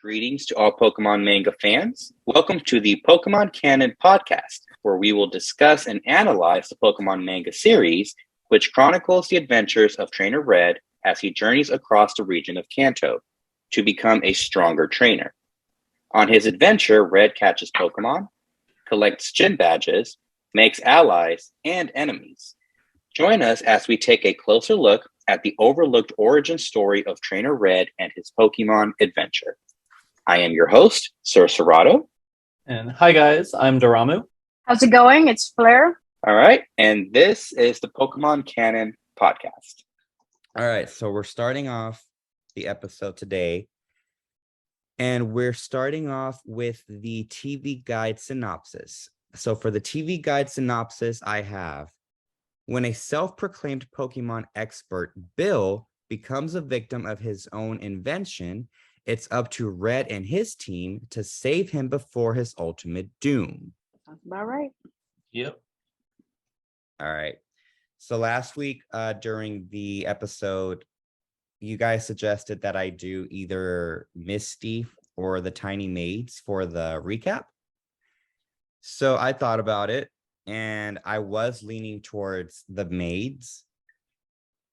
Greetings to all Pokemon manga fans. Welcome to the Pokemon Canon podcast, where we will discuss and analyze the Pokemon Manga Series, which chronicles the adventures of Trainer Red as he journeys across the region of Kanto to become a stronger trainer. On his adventure, Red catches Pokemon, collects gym badges, makes allies and enemies. Join us as we take a closer look at the overlooked origin story of Trainer Red and his Pokemon adventure. I am your host, Sir Serrato. And hi guys, I'm Daramu. How's it going? It's Fleur. All right, and this is the Pokemon Canon podcast. All right, so we're starting off the episode today, and we're starting off with the TV guide synopsis. So for the TV guide synopsis, I have: when a self-proclaimed Pokemon expert, Bill, becomes a victim of his own invention, it's up to Red and his team to save him before his ultimate doom. Sounds about right. Yep. All right. So last week during the episode, you guys suggested that I do either Misty or the Tiny Maids for the recap. So I thought about it, and I was leaning towards the maids,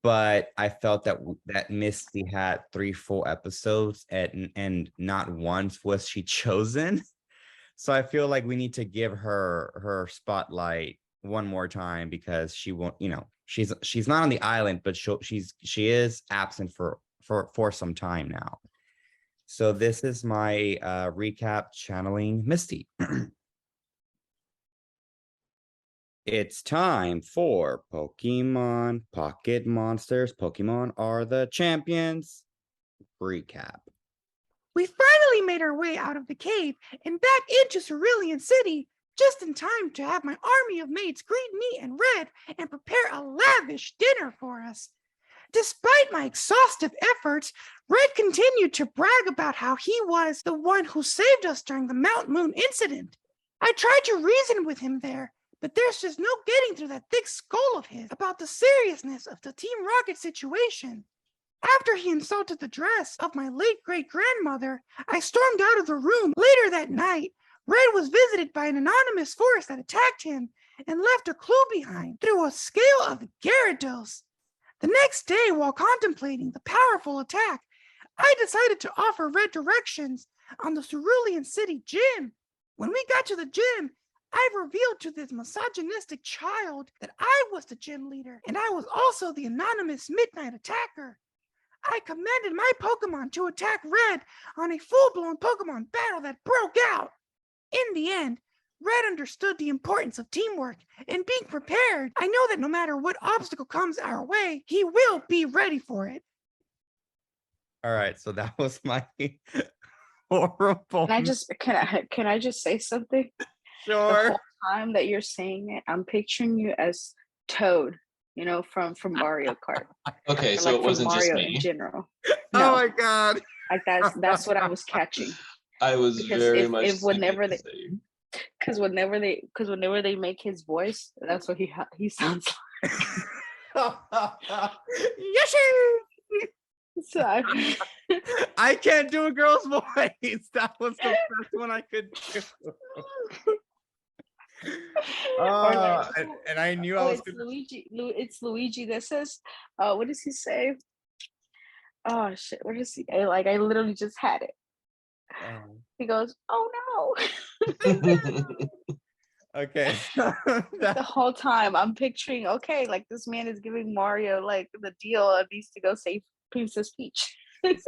but I felt that Misty had 3 full episodes and not once was she chosen. So I feel like we need to give her spotlight one more time, because she won't, she's not on the island, but she is absent for some time now. So this is my recap channeling Misty. It's time for Pokemon Pocket Monsters. Pokemon are the champions. Recap. We finally made our way out of the cave and back into Cerulean City, just in time to have my army of maids greet me and Red and prepare a lavish dinner for us. Despite my exhaustive efforts, Red continued to brag about how he was the one who saved us during the Mount Moon incident. I tried to reason with him there, but there's just no getting through that thick skull of his about the seriousness of the Team Rocket situation. After he insulted the dress of my late great-grandmother, I stormed out of the room. Later that night, Red was visited by an anonymous force that attacked him and left a clue behind through a scale of Gyarados. The next day, while contemplating the powerful attack, I decided to offer Red directions on the Cerulean City gym. When we got to the gym, I revealed to this misogynistic child that I was the gym leader, and I was also the anonymous midnight attacker. I commanded my Pokemon to attack Red on a full-blown Pokemon battle that broke out. In the end, Red understood the importance of teamwork and being prepared. I know that no matter what obstacle comes our way, he will be ready for it. All right, so that was my horrible. Can I just say something? The Sure. whole time that you're saying it, I'm picturing you as Toad, from Mario Kart. Okay, Or so like it from wasn't just Mario me. in general. Oh No, my god. like that's what I was catching. I was Because very if much if whenever thinking they the same. because whenever they make his voice, that's what he sounds Yoshi! like. So I can't do a girl's voice. That was the best one I could do. Or like, And I knew I was it's Luigi. It's Luigi that says, what does he say? Oh shit! What does he? I literally just had it. He goes, "Oh no!" Okay. The whole time I'm picturing, okay, like this man is giving Mario like the deal of needs to go save Princess Peach.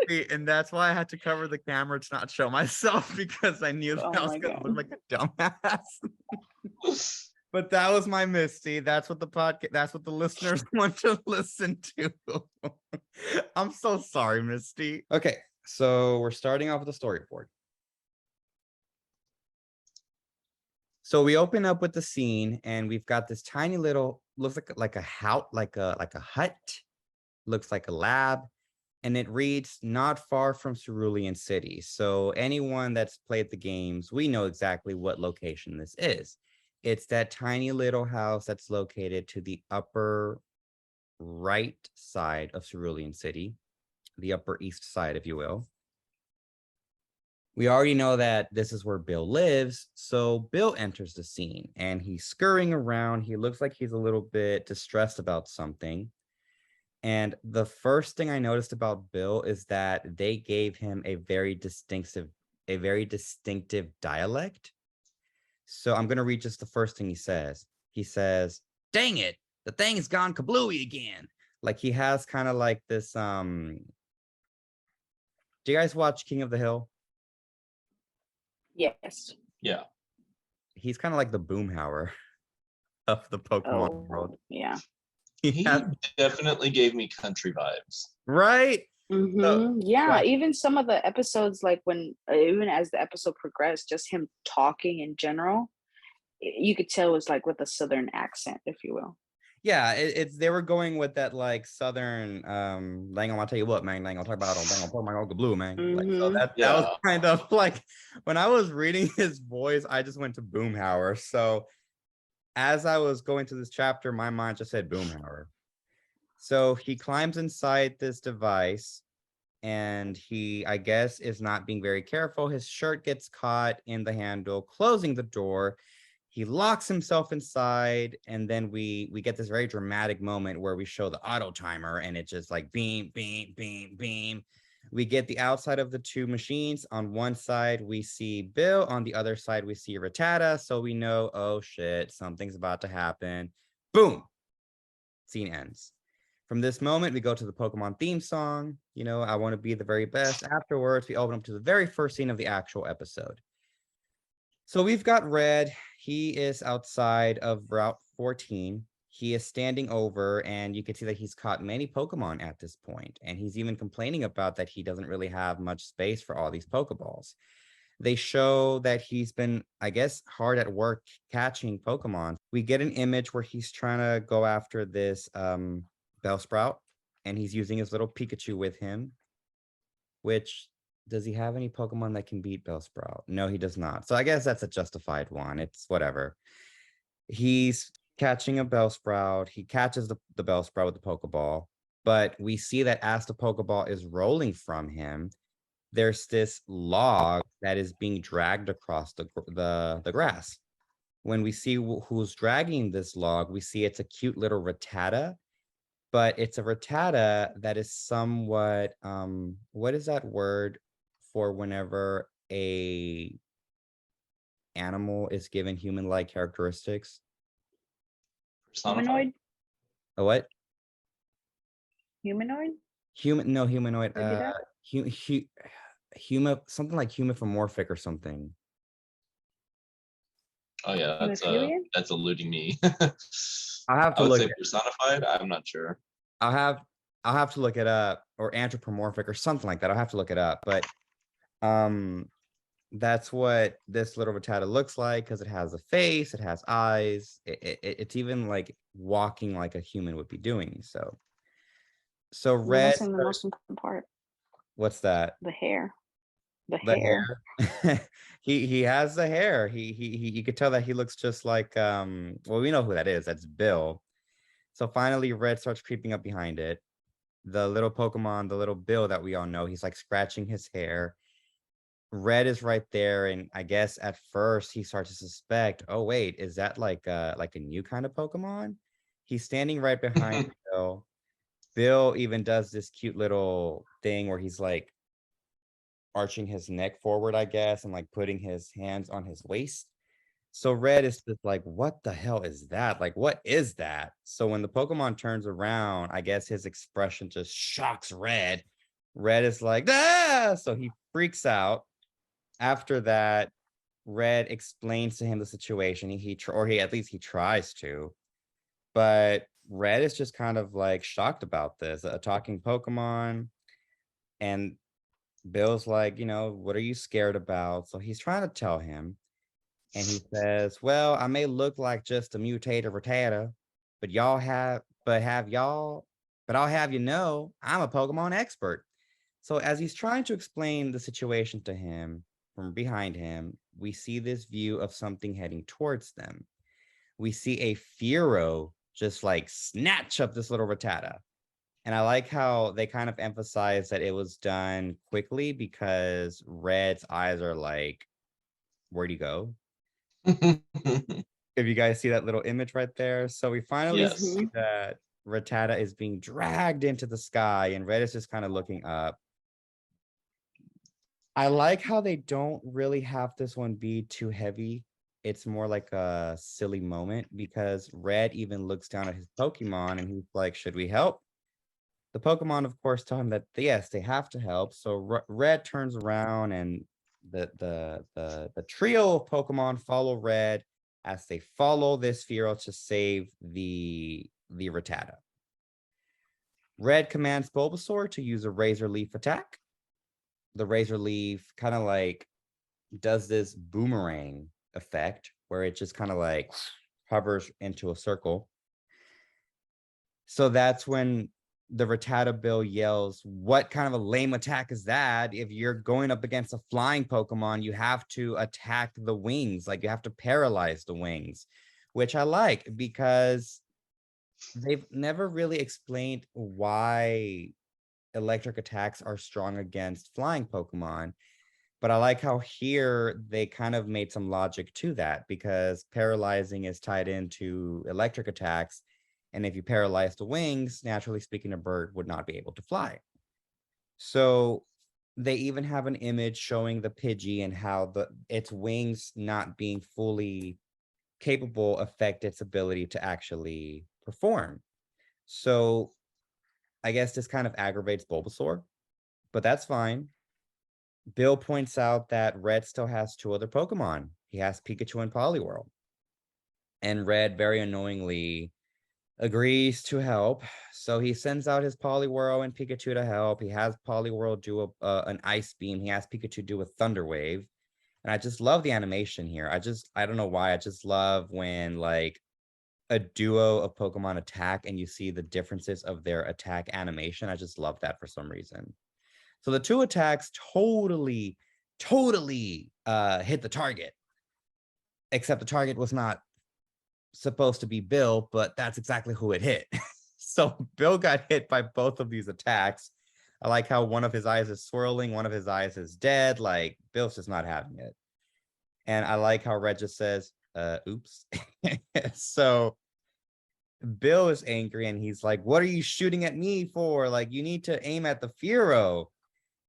See, and that's why I had to cover the camera to not show myself, because I knew that Oh I was my gonna God. look like a dumbass. But that was my Misty. That's what the listeners want to listen to. I'm so sorry, Misty. Okay, so we're starting off with the storyboard. So we open up with the scene, and we've got this tiny little, looks like a house, like a hut, looks like a lab, and it reads "not far from Cerulean City." So anyone that's played the games, we know exactly what location this is. It's that tiny little house that's located to the upper right side of Cerulean City, the upper east side, if you will. We already know that this is where Bill lives. So Bill enters the scene and he's scurrying around. He looks like he's a little bit distressed about something. And the first thing I noticed about Bill is that they gave him a very distinctive dialect. So I'm going to read just the first thing he says. He says, "Dang it, the thing has gone kablooey again." Like he has kind of like this, do you guys watch King of the Hill? Yes. Yeah. He's kind of like the Boomhauer of the Pokemon Oh, world. yeah. He definitely gave me country vibes. Right? Yeah, like- even some of the episodes, like when even as the episode progressed, just him talking in general, you could tell it was like with a southern accent, if you will. Yeah, it's they were going with that like southern lang I'll tell you what, man, lang I'll talk about lang I'll put my Uncle Blue, man. Like so that was kind of like when I was reading his voice, I just went to Boomhauer. So as I was going through this chapter, my mind just said Boomhauer. So he climbs inside this device and he, I guess, is not being very careful. His shirt gets caught in the handle, closing the door. He locks himself inside, and then we get this very dramatic moment where we show the auto timer, and it just like beam, beam, beam, beam. We get the outside of the two machines. On one side, we see Bill. On the other side, we see Rattata. So we know, oh shit, something's about to happen. Boom. Scene ends. From this moment, we go to the Pokemon theme song. You know, I want to be the very best. Afterwards, we open up to the very first scene of the actual episode. So we've got Red. He is outside of Route 14. He is standing over, and you can see that he's caught many Pokemon at this point. And he's even complaining about that he doesn't really have much space for all these Pokeballs. They show that he's been, I guess, hard at work catching Pokemon. We get an image where he's trying to go after this Bellsprout, and he's using his little Pikachu with him, which... does he have any Pokemon that can beat Bellsprout? No, he does not. So I guess that's a justified one. It's whatever. He's catching a Bellsprout. He catches the Bellsprout with the Pokeball. But we see that as the Pokeball is rolling from him, there's this log that is being dragged across the grass. When we see who's dragging this log, we see it's a cute little Rattata. But it's a Rattata that is somewhat, what is that word for whenever a animal is given human-like characteristics? Humanoid? A what? Humanoid? Humanoid. Maybe that? Something like humomorphic or something. Oh yeah, Hemophilia? that's eluding me. I'll have to I would look say it. personified. I'm not sure. I'll have to look it up, or anthropomorphic or something like that. I'll have to look it up, but that's what this little Rattata looks like because it has a face, it has eyes, it's even like walking like a human would be doing. So You're Red, missing the most important part. what's that? The hair. The The hair. hair. he has the hair. He you could tell that he looks just like well, we know who that is. That's Bill. So finally Red starts creeping up behind it. The little Pokemon, the little Bill that we all know, he's like scratching his hair. Red is right there, and I guess at first he starts to suspect, oh wait, is that like a new kind of Pokemon? He's standing right behind Bill. Bill even does this cute little thing where he's like arching his neck forward, I guess, and like putting his hands on his waist. So Red is just like, what the hell is that? Like, what is that? So when the Pokemon turns around, I guess his expression just shocks Red. Red is like, ah! So he freaks out. After that, Red explains to him the situation. He at least he tries to. But Red is just kind of like shocked about this, a talking Pokemon. And Bill's like, you know, what are you scared about? So he's trying to tell him. And he says, well, I may look like just a mutated Rattata, but I'll have you know, I'm a Pokemon expert. So as he's trying to explain the situation to him, from behind him, we see this view of something heading towards them. We see a Fearow just like snatch up this little Rattata. And I like how they kind of emphasize that it was done quickly because Red's eyes are like, where'd he go? If you guys see that little image right there. So we finally Yes. see that Rattata is being dragged into the sky and Red is just kind of looking up. I like how they don't really have this one be too heavy. It's more like a silly moment because Red even looks down at his Pokemon and he's like, should we help? The Pokemon, of course, tell him that yes, they have to help. So Red turns around and the trio of Pokemon follow Red as they follow this Fearow to save the Rattata. Red commands Bulbasaur to use a Razor Leaf attack. The Razor Leaf kind of like does this boomerang effect where it just kind of like hovers into a circle. So that's when the Rattata Bill yells, what kind of a lame attack is that? If you're going up against a flying Pokemon, you have to attack the wings. Like you have to paralyze the wings, which I like because they've never really explained why electric attacks are strong against flying Pokemon. But I like how here they kind of made some logic to that because paralyzing is tied into electric attacks. And if you paralyze the wings, naturally speaking, a bird would not be able to fly. So they even have an image showing the Pidgey and how its wings not being fully capable affect its ability to actually perform. So I guess this kind of aggravates Bulbasaur, but that's fine. Bill points out that Red still has 2 other Pokemon. He has Pikachu and Poliwhirl. And Red very annoyingly agrees to help. So he sends out his Poliwhirl and Pikachu to help. He has Poliwhirl do an Ice Beam. He has Pikachu do a Thunder Wave. And I just love the animation here. I don't know why. I just love when like a duo of Pokemon attack and you see the differences of their attack animation. I just love that for some reason. So the 2 attacks totally hit the target. Except the target was not supposed to be Bill, but that's exactly who it hit. So Bill got hit by both of these attacks. I like how one of his eyes is swirling, one of his eyes is dead. Like Bill's just not having it. And I like how Red just says, oops. So Bill is angry and he's like, what are you shooting at me for? Like, you need to aim at the Fearow.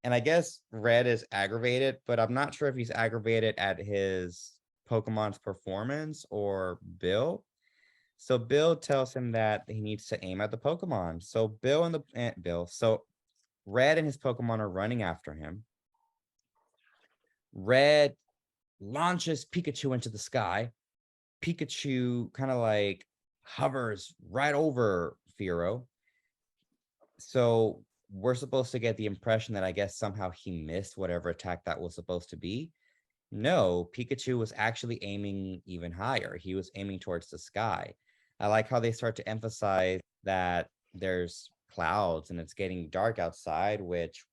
And I guess Red is aggravated, but I'm not sure if he's aggravated at his Pokemon's performance or Bill. So Bill tells him that he needs to aim at the Pokemon. So so Red and his Pokemon are running after him. Red launches Pikachu into the sky. Pikachu kind of like hovers right over Fearow. So we're supposed to get the impression that I guess somehow he missed whatever attack that was supposed to be. No, Pikachu was actually aiming even higher. He was aiming towards the sky. I like how they start to emphasize that there's clouds and it's getting dark outside, which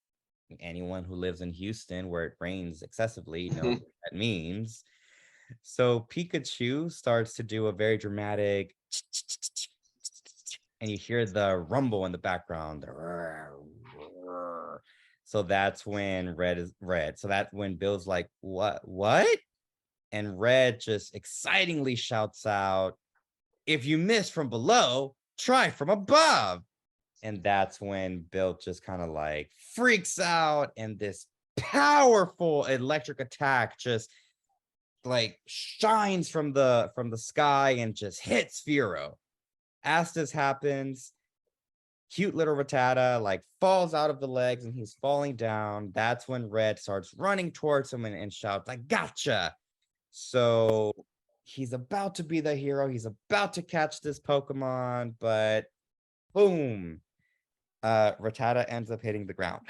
anyone who lives in Houston where it rains excessively knows what that means. So Pikachu starts to do a very dramatic and you hear the rumble in the background. So that's when Red. So that's when Bill's like, what? And Red just excitingly shouts out, if you miss from below, try from above. And that's when Bill just kind of like freaks out and this powerful electric attack just like shines from the sky and just hits Fearow. As this happens, cute little Rattata like falls out of the legs and he's falling down. That's when Red starts running towards him and shouts, I gotcha. So he's about to be the hero. He's about to catch this Pokemon, but boom, Rattata ends up hitting the ground.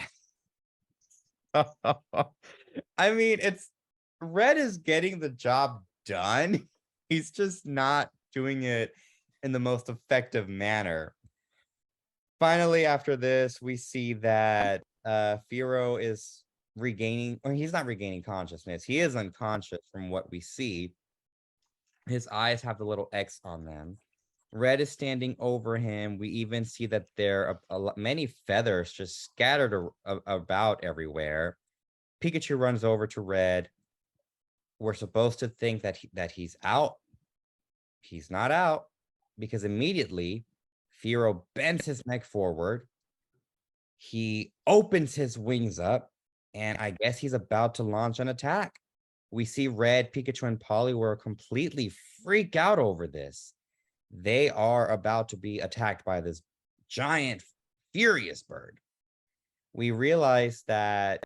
I mean, Red is getting the job done. He's just not doing it in the most effective manner. Finally, after this, we see that Fearow is regaining, or he's not regaining consciousness. He is unconscious from what we see. His eyes have the little X on them. Red is standing over him. We even see that there are many feathers just scattered about everywhere. Pikachu runs over to Red. We're supposed to think that he's out. He's not out, because immediately Fearow bends his neck forward. He opens his wings up, and I guess he's about to launch an attack. We see Red, Pikachu, and Poliwhirl completely freak out over this. They are about to be attacked by this giant, furious bird. We realize that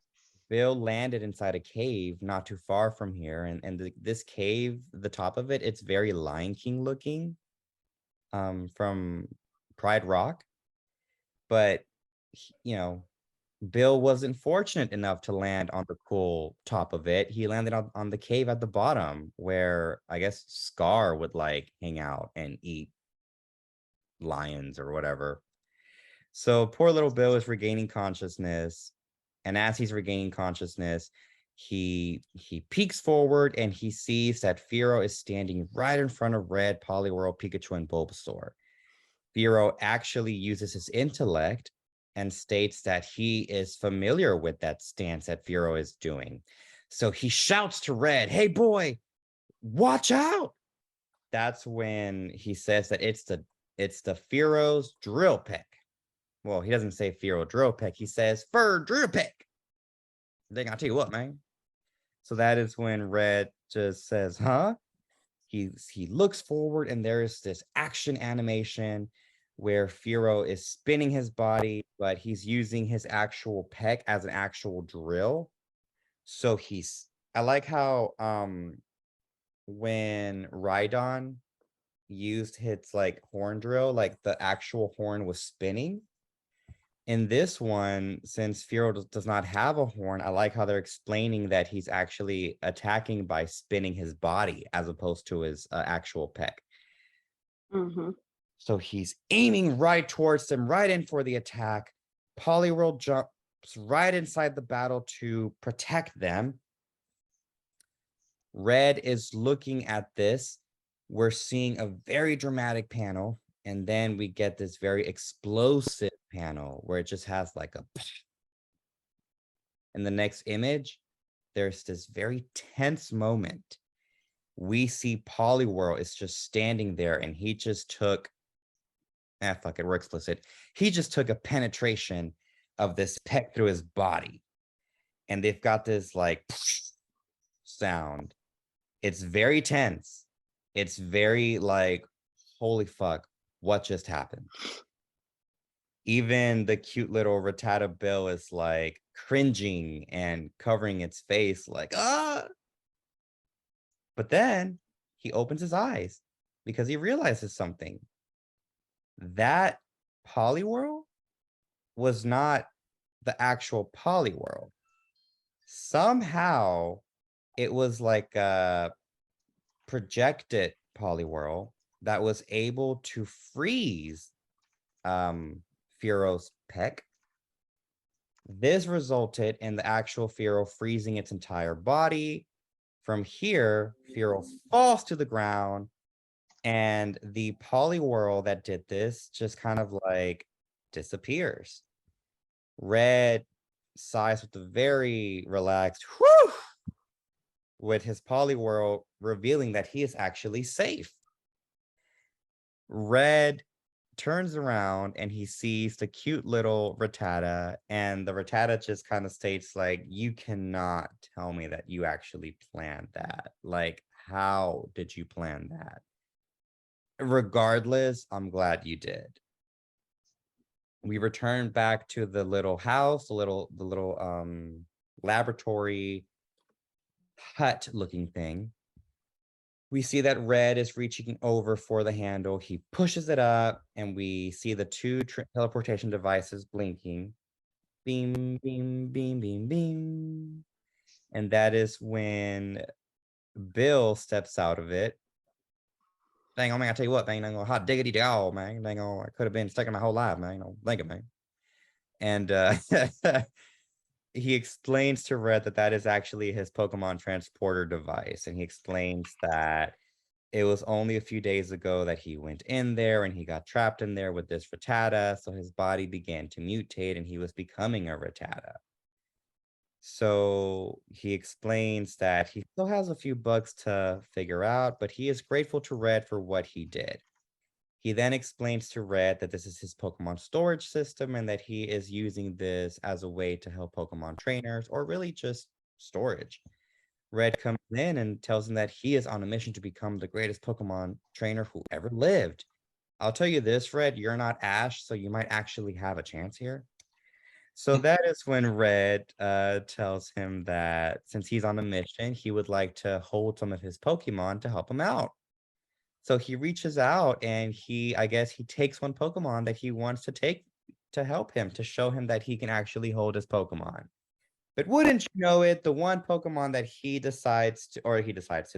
Bill landed inside a cave not too far from here, and this cave, the top of it, it's very Lion King looking, from Pride Rock. But you know, Bill wasn't fortunate enough to land on the cool top of it. He landed on the cave at the bottom, where I guess Scar would like hang out and eat lions or whatever. So poor little Bill is regaining consciousness, and as he's regaining consciousness, he peeks forward and he sees that Fearow is standing right in front of Red, Poliwhirl, Pikachu, and Bulbasaur. Fearow actually uses his intellect and states that he is familiar with that stance that Fearow is doing. So he shouts to Red, "Hey boy, watch out!" That's when he says that it's the Fearow's drill peck. Well, he doesn't say Fearow drill peck. He says Fur drill peck. Then I'll tell you what, man. So that is when Red just says, "Huh?" He looks forward, and there is this action animation where Fearow is spinning his body, but he's using his actual peck as an actual drill. So I like how when Rhydon used his like horn drill, like the actual horn was spinning. In this one, since Fearow does not have a horn, I like how they're explaining that he's actually attacking by spinning his body as opposed to his actual peck. Mm-hmm. So he's aiming right towards them, right in for the attack. Poliwhirl jumps right inside the battle to protect them. Red is looking at this. We're seeing a very dramatic panel, and then we get this very explosive panel where it just has like a... In the next image, there's this very tense moment. We see Poliwhirl is just standing there, and he just took... fuck it, we're explicit. He just took a penetration of this peck through his body. And they've got this like sound. It's very tense. It's very like, holy fuck, what just happened? Even the cute little Rattata Bill is like cringing and covering its face like, ah. But then he opens his eyes because he realizes something. That Poliwhirl was not the actual Poliwhirl. Somehow it was like a projected Poliwhirl that was able to freeze Fearow's peck. This resulted in the actual Fearow freezing its entire body. From here, Fearow falls to the ground, and the Poliwhirl that did this just kind of like disappears. Red sighs with a very relaxed whew, with his Poliwhirl revealing that he is actually safe. Red turns around and he sees the cute little Rattata, and the Rattata just kind of states like, "You cannot tell me that you actually planned that. Like, how did you plan that? Regardless, I'm glad you did." We return back to the little house, the little laboratory hut looking thing. We see that Red is reaching over for the handle. He pushes it up, and we see the two teleportation devices blinking. Beam, beam, beam, beam, beam. And that is when Bill steps out of it. Dang, oh man, I tell you what, man, hot diggity dog, man. Dang, oh, I could have been stuck in my whole life, man. Thank it, man. And he explains to Red that is actually his Pokemon transporter device, and he explains that it was only a few days ago that he went in there and he got trapped in there with this Rattata. So his body began to mutate and he was becoming a Rattata. So he explains that he still has a few bugs to figure out, but he is grateful to Red for what he did. He then explains to Red that this is his Pokemon storage system and that he is using this as a way to help Pokemon trainers or really just storage. Red comes in and tells him that he is on a mission to become the greatest Pokemon trainer who ever lived. I'll tell you this, Red, you're not Ash, so you might actually have a chance here. So that is when Red tells him that since he's on a mission, he would like to hold some of his Pokemon to help him out. So he reaches out and I guess he takes one Pokemon that he wants to take to help him, to show him that he can actually hold his Pokemon. But wouldn't you know it, the one Pokemon that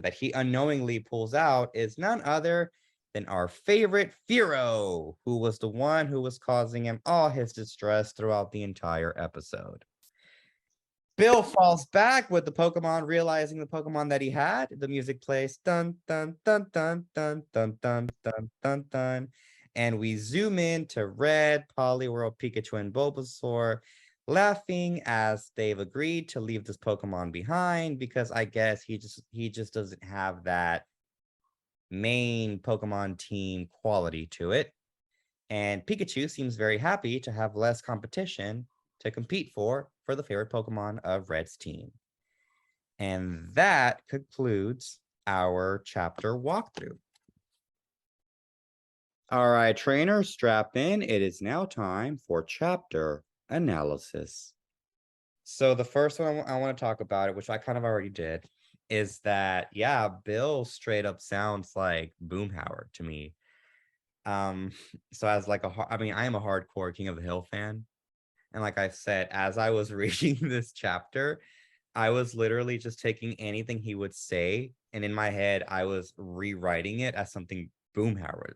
that he unknowingly pulls out is none other than our favorite Fearow, who was the one who was causing him all his distress throughout the entire episode. Bill falls back with the Pokemon, realizing the Pokemon that he had. The music plays dun dun dun dun dun dun dun dun dun dun. And we zoom in to Red, Poliwhirl, Pikachu, and Bulbasaur laughing as they've agreed to leave this Pokemon behind because I guess he just doesn't have that main Pokemon team quality to it. And Pikachu seems very happy to have less competition to compete for the favorite Pokemon of Red's team. And that concludes our chapter walkthrough. All right, trainers, strap in. It is now time for chapter analysis. So the first one I want to talk about, which I kind of already did, is that, yeah, Bill straight up sounds like Boomhauer to me. So as like I am a hardcore King of the Hill fan. And like I said, as I was reading this chapter, I was literally just taking anything he would say. And in my head, I was rewriting it as something Boomhauer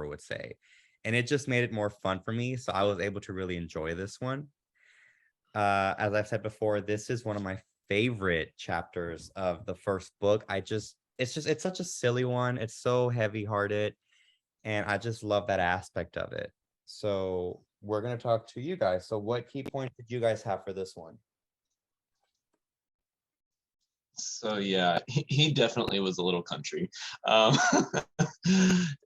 would say. And it just made it more fun for me. So I was able to really enjoy this one. As I've said before, this is one of my favorite chapters of the first book. It's such a silly one. It's so heavy-hearted. And I just love that aspect of it. So we're going to talk to you guys. So what key points did you guys have for this one? So yeah, he definitely was a little country.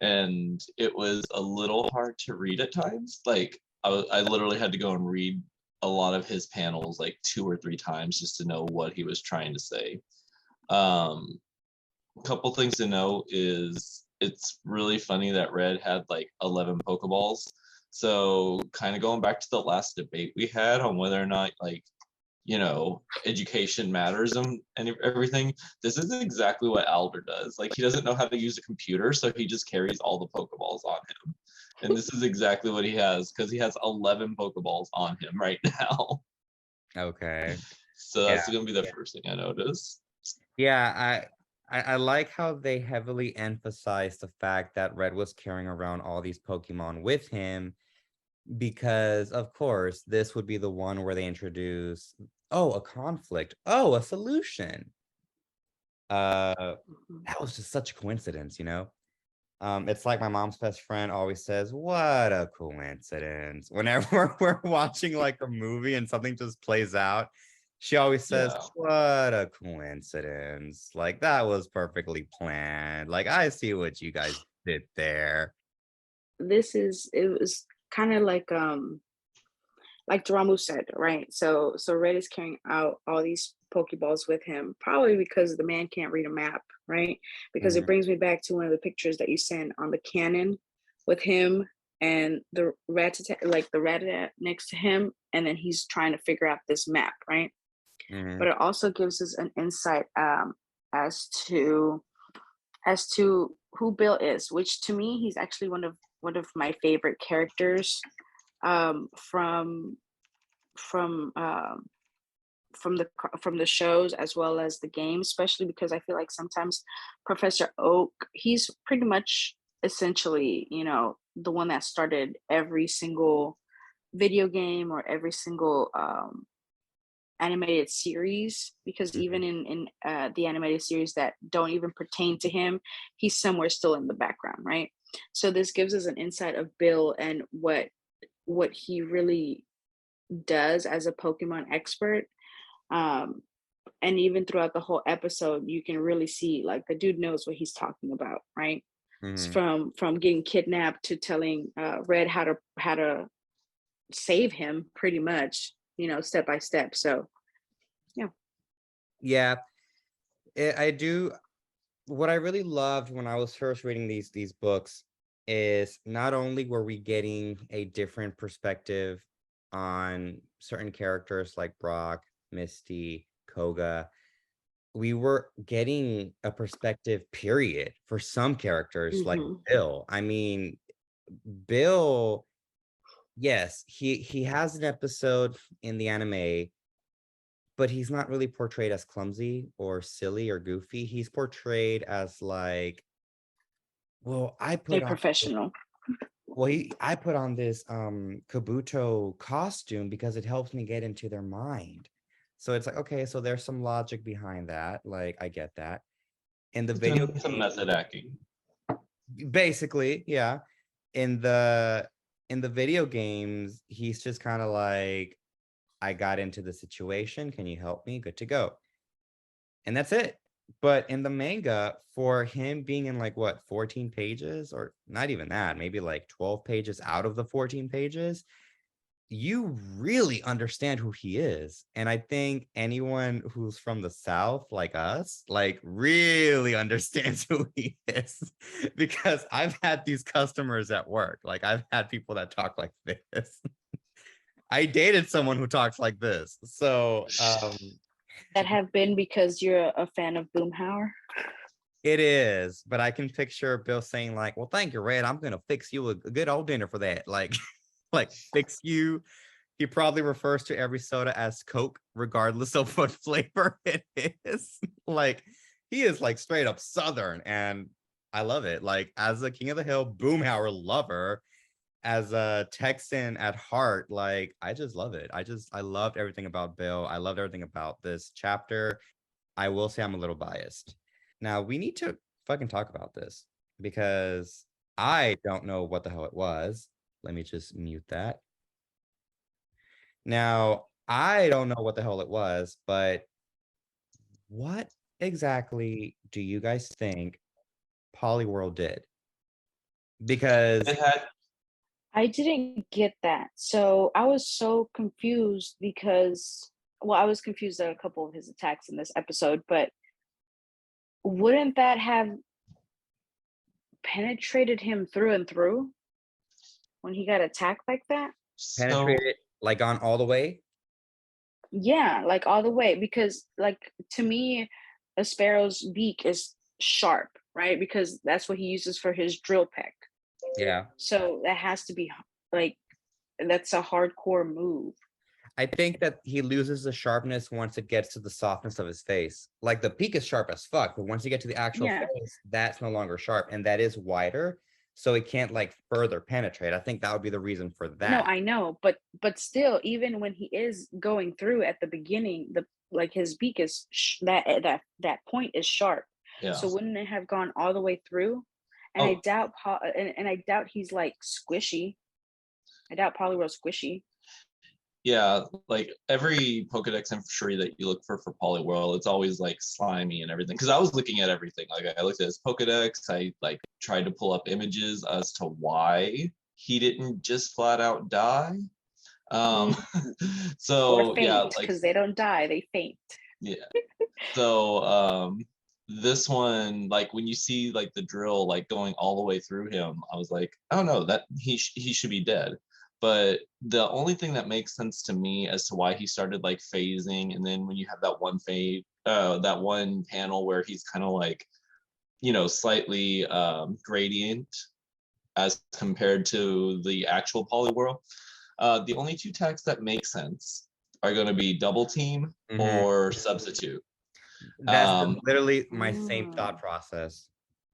And it was a little hard to read at times. Like I literally had to go and read a lot of his panels like 2 or 3 times just to know what he was trying to say. A couple things to know is it's really funny that Red had like 11 Pokeballs. So kind of going back to the last debate we had on whether or not like, you know, education matters and everything. This is exactly what Alder does. Like he doesn't know how to use a computer, so he just carries all the Pokeballs on him. And this is exactly what he has because he has 11 Pokeballs on him right now. Okay. So that's going to be the first thing I noticed. Yeah, I like how they heavily emphasize the fact that Red was carrying around all these Pokemon with him because, of course, this would be the one where they introduce, a conflict, a solution. That was just such a coincidence, you know? It's like my mom's best friend always says, what a coincidence. Whenever we're watching like a movie and something just plays out, she always says, what a coincidence. Like that was perfectly planned. Like I see what you guys did there. It was kind of like Daramu said, right? So Red is carrying out all these Pokeballs with him, probably because the man can't read a map, right? Because it brings me back to one of the pictures that you sent on the Canon with him and the Rattata next to him, and then he's trying to figure out this map, right? But it also gives us an insight as to who Bill is, which to me he's actually one of my favorite characters from the shows as well as the game, especially because I feel like sometimes Professor Oak, he's pretty much essentially, you know, the one that started every single video game or every single animated series, because even in the animated series that don't even pertain to him, he's somewhere still in the background, right? So this gives us an insight of Bill and what he really does as a Pokemon expert. And even throughout the whole episode, you can really see like the dude knows what he's talking about, right? From getting kidnapped to telling Red how to save him, pretty much, step by step. So yeah, I do. What I really loved when I was first reading these books is not only were we getting a different perspective on certain characters like Brock, Misty, Koga, we were getting a perspective period for some characters like Bill. I mean, Bill, yes, he has an episode in the anime, but he's not really portrayed as clumsy or silly or goofy. He's portrayed as like, well, I put a on professional. I put on this Kabuto costume because it helps me get into their mind. So it's like, okay, so there's some logic behind that. Like, I get that. In the video, some method acting. Basically, yeah. In the video games, he's just kind of like, I got into the situation. Can you help me? Good to go. And that's it. But in the manga, for him being in like what, 14 pages, or not even that, maybe like 12 pages out of the 14 pages, you really understand who he is. And I think anyone who's from the South, like us, like really understands who he is. Because I've had these customers at work. Like I've had people that talk like this. I dated someone who talks like this. So that have been because you're a fan of Boomhauer. it is, but I can picture Bill saying like, well, thank you, Red. I'm gonna fix you a good old dinner for that. Like fix you. He probably refers to every soda as Coke, regardless of what flavor it is. Like he is like straight up Southern, and I love it. Like as a King of the Hill Boomhauer lover, as a Texan at heart, like I just love it. I loved everything about Bill. I loved everything about this chapter. I will say I'm a little biased. Now we need to fucking talk about this because I don't know what the hell it was. Let me just mute that. Now, I don't know what the hell it was, but what exactly do you guys think Polyworld did? Because I didn't get that. So I was so confused because, well, I was confused at a couple of his attacks in this episode, but wouldn't that have penetrated him through and through when he got attacked like that? Penetrated, like gone all the way? Yeah, like all the way. Because, like, to me, a sparrow's beak is sharp, right? Because that's what he uses for his drill peck. Yeah. So that has to be like, that's a hardcore move. I think that he loses the sharpness once it gets to the softness of his face. Like the peak is sharp as fuck, but once you get to the actual face, that's no longer sharp, and that is wider, so it can't like further penetrate. I think that would be the reason for that. No, I know, but still, even when he is going through at the beginning, like his beak is that point is sharp. Yeah. So wouldn't it have gone all the way through? And I doubt and I doubt he's like squishy. I doubt Poliwhirl's squishy. Yeah, like every Pokedex entry that you look for Poliwhirl, it's always like slimy and everything. Because I was looking at everything. Like I looked at his Pokedex. I like tried to pull up images as to why he didn't just flat out die. So or faint, yeah, like because they don't die, they faint. Yeah. So this one, like when you see like the drill like going all the way through him, I was like, I don't know, that he should be dead. But the only thing that makes sense to me as to why he started like phasing, and then when you have that one that one panel where he's kind of like, slightly gradient as compared to the actual Poliwhirl, the only two attacks that make sense are going to be double team or substitute. That's literally my same thought process.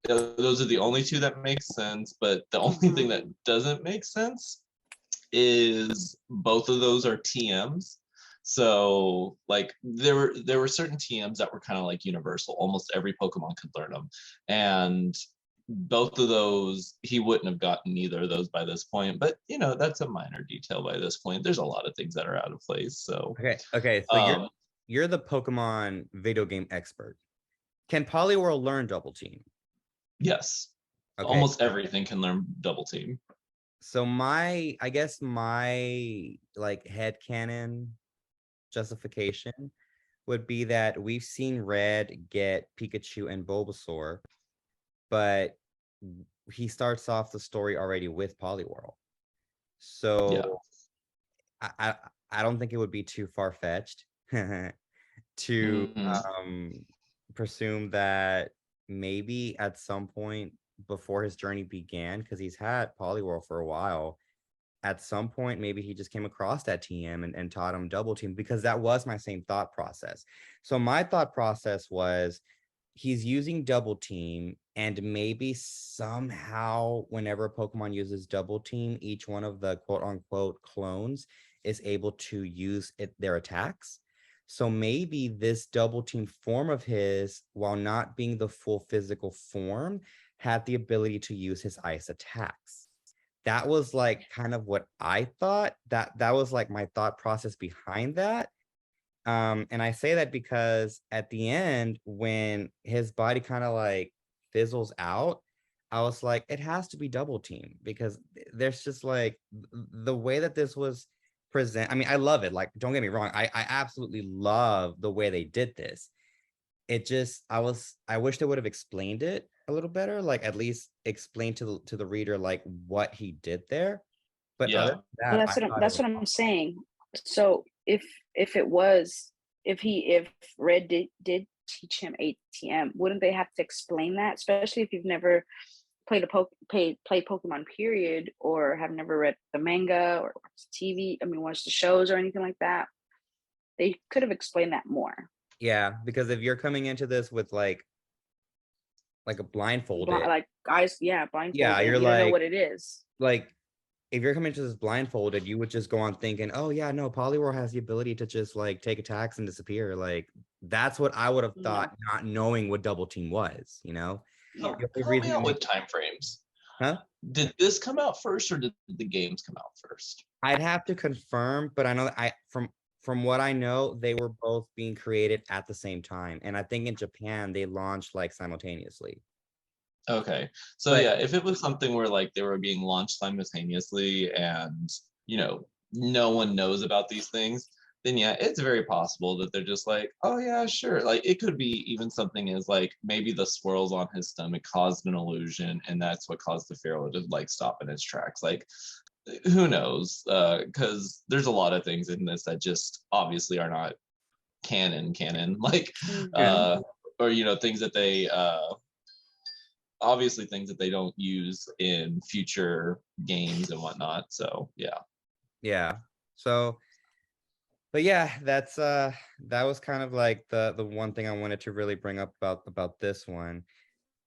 Those are the only two that make sense, but the only thing that doesn't make sense is both of those are TMs. So like there were certain TMs that were kind of like universal. Almost every Pokemon could learn them, and both of those he wouldn't have gotten either of those by this point. But that's a minor detail by this point. There's a lot of things that are out of place. So okay. So you're the Pokemon video game expert. Can Poliwhirl learn Double Team? Yes. Okay. Almost everything can learn Double Team. So my like headcanon justification would be that we've seen Red get Pikachu and Bulbasaur, but he starts off the story already with Poliwhirl. So I don't think it would be too far-fetched to presume that maybe at some point before his journey began, because he's had Poliwhirl for a while, at some point maybe he just came across that TM and taught him Double Team, because that was my same thought process. So my thought process was he's using Double Team, and maybe somehow whenever a Pokemon uses Double Team, each one of the quote unquote clones is able to use their attacks. So maybe this Double Team form of his, while not being the full physical form, had the ability to use his ice attacks. That was like kind of what I thought. That was like my thought process behind that. And I say that because at the end, when his body kind of like fizzles out, I was like, it has to be Double Team, because there's just like the way that this was present. I mean, I love it. Like, don't get me wrong. I absolutely love the way they did this. It just, I wish they would have explained it a little better, like at least explain to the reader like what he did there. But other than that, well, that's what I'm saying. So if Red did teach him ATM, wouldn't they have to explain that? Especially if you've never played play Pokemon period, or have never read the manga or watched TV. I mean, watched the shows or anything like that. They could have explained that more. Yeah, because if you're coming into this with like a blindfolded, like guys, blindfolded. Yeah, you're you like, don't know what it is. Like, if you're coming to this blindfolded, you would just go on thinking, oh yeah, no, Poliwhirl has the ability to just like take attacks and disappear. Like, that's what I would have thought, not knowing what Double Team was, Help me out with time frames. Huh? Did this come out first, or did the games come out first? I'd have to confirm, but I know that from what I know, they were both being created at the same time. And I think in Japan, they launched like simultaneously. Okay. So if it was something where like they were being launched simultaneously and, no one knows about these things, then it's very possible that they're just like, oh yeah, sure. Like it could be even something as like maybe the swirls on his stomach caused an illusion, and that's what caused the Fearow to like stop in its tracks. Like, who knows? Because there's a lot of things in this that just obviously are not canon, like, or things that they obviously things that they don't use in future games and whatnot. So yeah. So, but yeah, that's that was kind of like the one thing I wanted to really bring up about this one.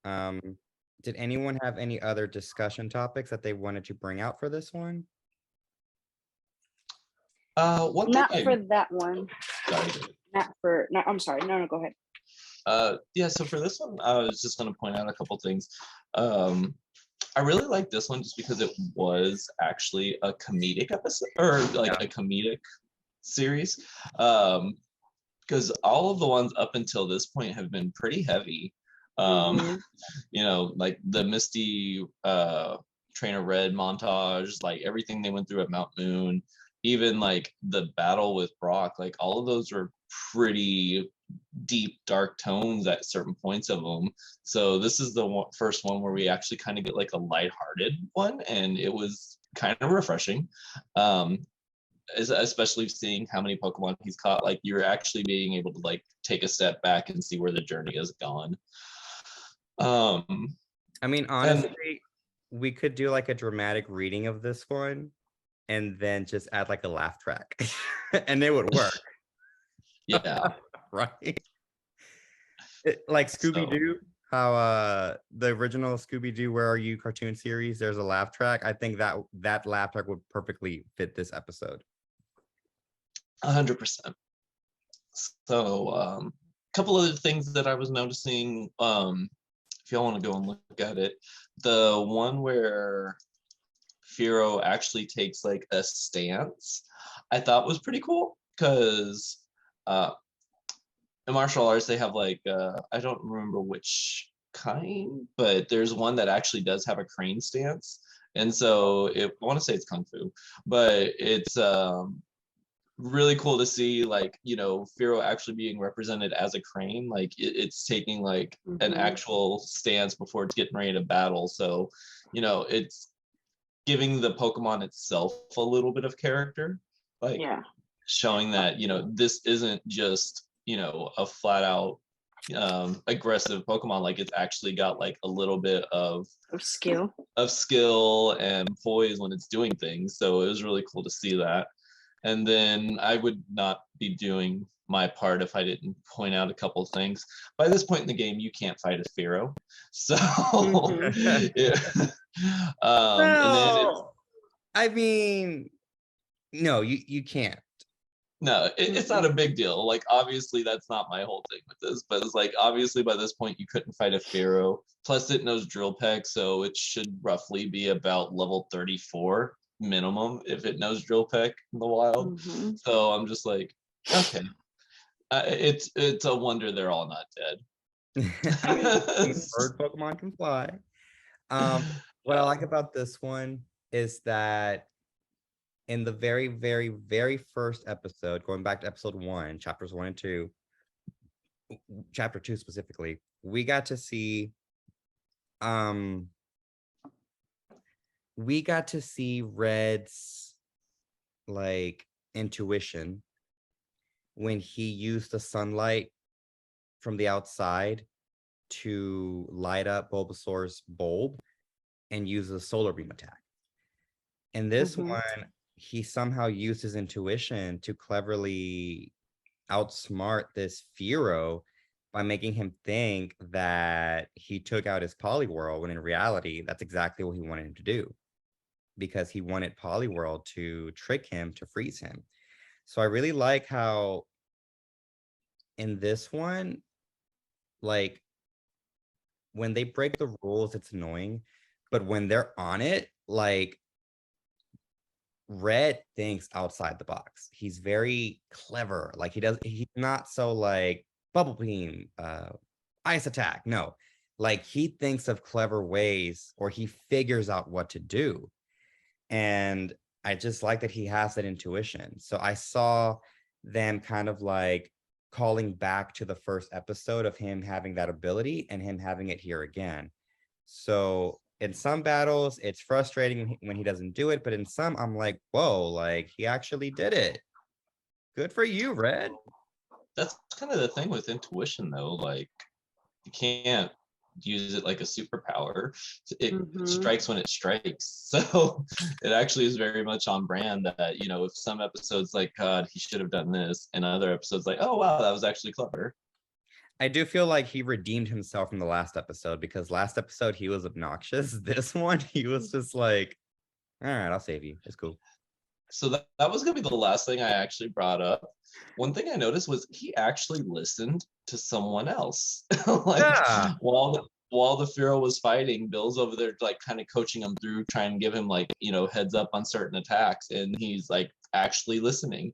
Did anyone have any other discussion topics that they wanted to bring out for this one? Not for that one. Sorry. I'm sorry. No, go ahead. So for this one, I was just going to point out a couple things. I really like this one just because it was actually a comedic episode, or like a comedic series. Because all of the ones up until this point have been pretty heavy. Like the Misty Trainer Red montage, like everything they went through at Mount Moon, even like the battle with Brock, like all of those were pretty deep, dark tones at certain points of them. So this is the first one where we actually kind of get like a lighthearted one, and it was kind of refreshing. Especially seeing how many Pokemon he's caught, like you're actually being able to like take a step back and see where the journey has gone. I mean, honestly, we could do like a dramatic reading of this one and then just add like a laugh track and it would work. Yeah. Right. Like Scooby-Doo, how the original Scooby-Doo Where Are You cartoon series, there's a laugh track. I think that laugh track would perfectly fit this episode. 100%. So, a couple of the things that I was noticing, if y'all want to go and look at it, the one where Fearow actually takes like a stance, I thought was pretty cool because in martial arts they have like I don't remember which kind, but there's one that actually does have a crane stance, and so I want to say it's kung fu, but it's really cool to see like Fearow actually being represented as a crane, like it's taking like an actual stance before it's getting ready to battle. So it's giving the Pokemon itself a little bit of character, like showing that this isn't just a flat out aggressive Pokemon, like it's actually got like a little bit of skill and poise when it's doing things. So it was really cool to see that. And then I would not be doing my part if I didn't point out a couple of things. By this point in the game, you can't fight a Fearow. So, yeah. And then I mean, no, you can't. No, it's not a big deal. Like, obviously, that's not my whole thing with this. But it's like, obviously, by this point, you couldn't fight a Fearow. Plus, it knows Drill Peck, so it should roughly be about level 34 minimum if it knows Drill Peck in the wild. So I'm just like, okay, it's a wonder they're all not dead. Bird Pokemon can fly. What I like about this one is that in the very, very, very first episode, going back to episode 1, chapters 1 and 2, chapter 2 specifically, we got to see Red's like intuition when he used the sunlight from the outside to light up Bulbasaur's bulb and use a solar beam attack. In this one, he somehow used his intuition to cleverly outsmart this Fearow by making him think that he took out his Poliwhirl, when in reality, that's exactly what he wanted him to do, because he wanted Poliwhirl to trick him to freeze him. So I really like how in this one, like, when they break the rules, it's annoying, but when they're on it, like, Red thinks outside the box. He's very clever. Like, he's not so like bubble beam, ice attack. No, like he thinks of clever ways, or he figures out what to do. And I just like that he has that intuition. So I saw them kind of like calling back to the first episode of him having that ability and him having it here again. So in some battles, it's frustrating when he doesn't do it, but in some, I'm like, whoa, like he actually did it. Good for you, Red. That's kind of the thing with intuition, though. Like, you can't use it like a superpower. It strikes when it strikes. So it actually is very much on brand that, if some episodes like, God, he should have done this, and other episodes like, oh, wow, that was actually clever. I do feel like he redeemed himself from the last episode, because last episode he was obnoxious. This one, he was just like, all right, I'll save you. It's cool. So that was going to be the last thing I actually brought up. One thing I noticed was he actually listened to someone else. While the Fearow was fighting, Bill's over there like kind of coaching him through, trying to give him like, heads up on certain attacks. And he's like actually listening.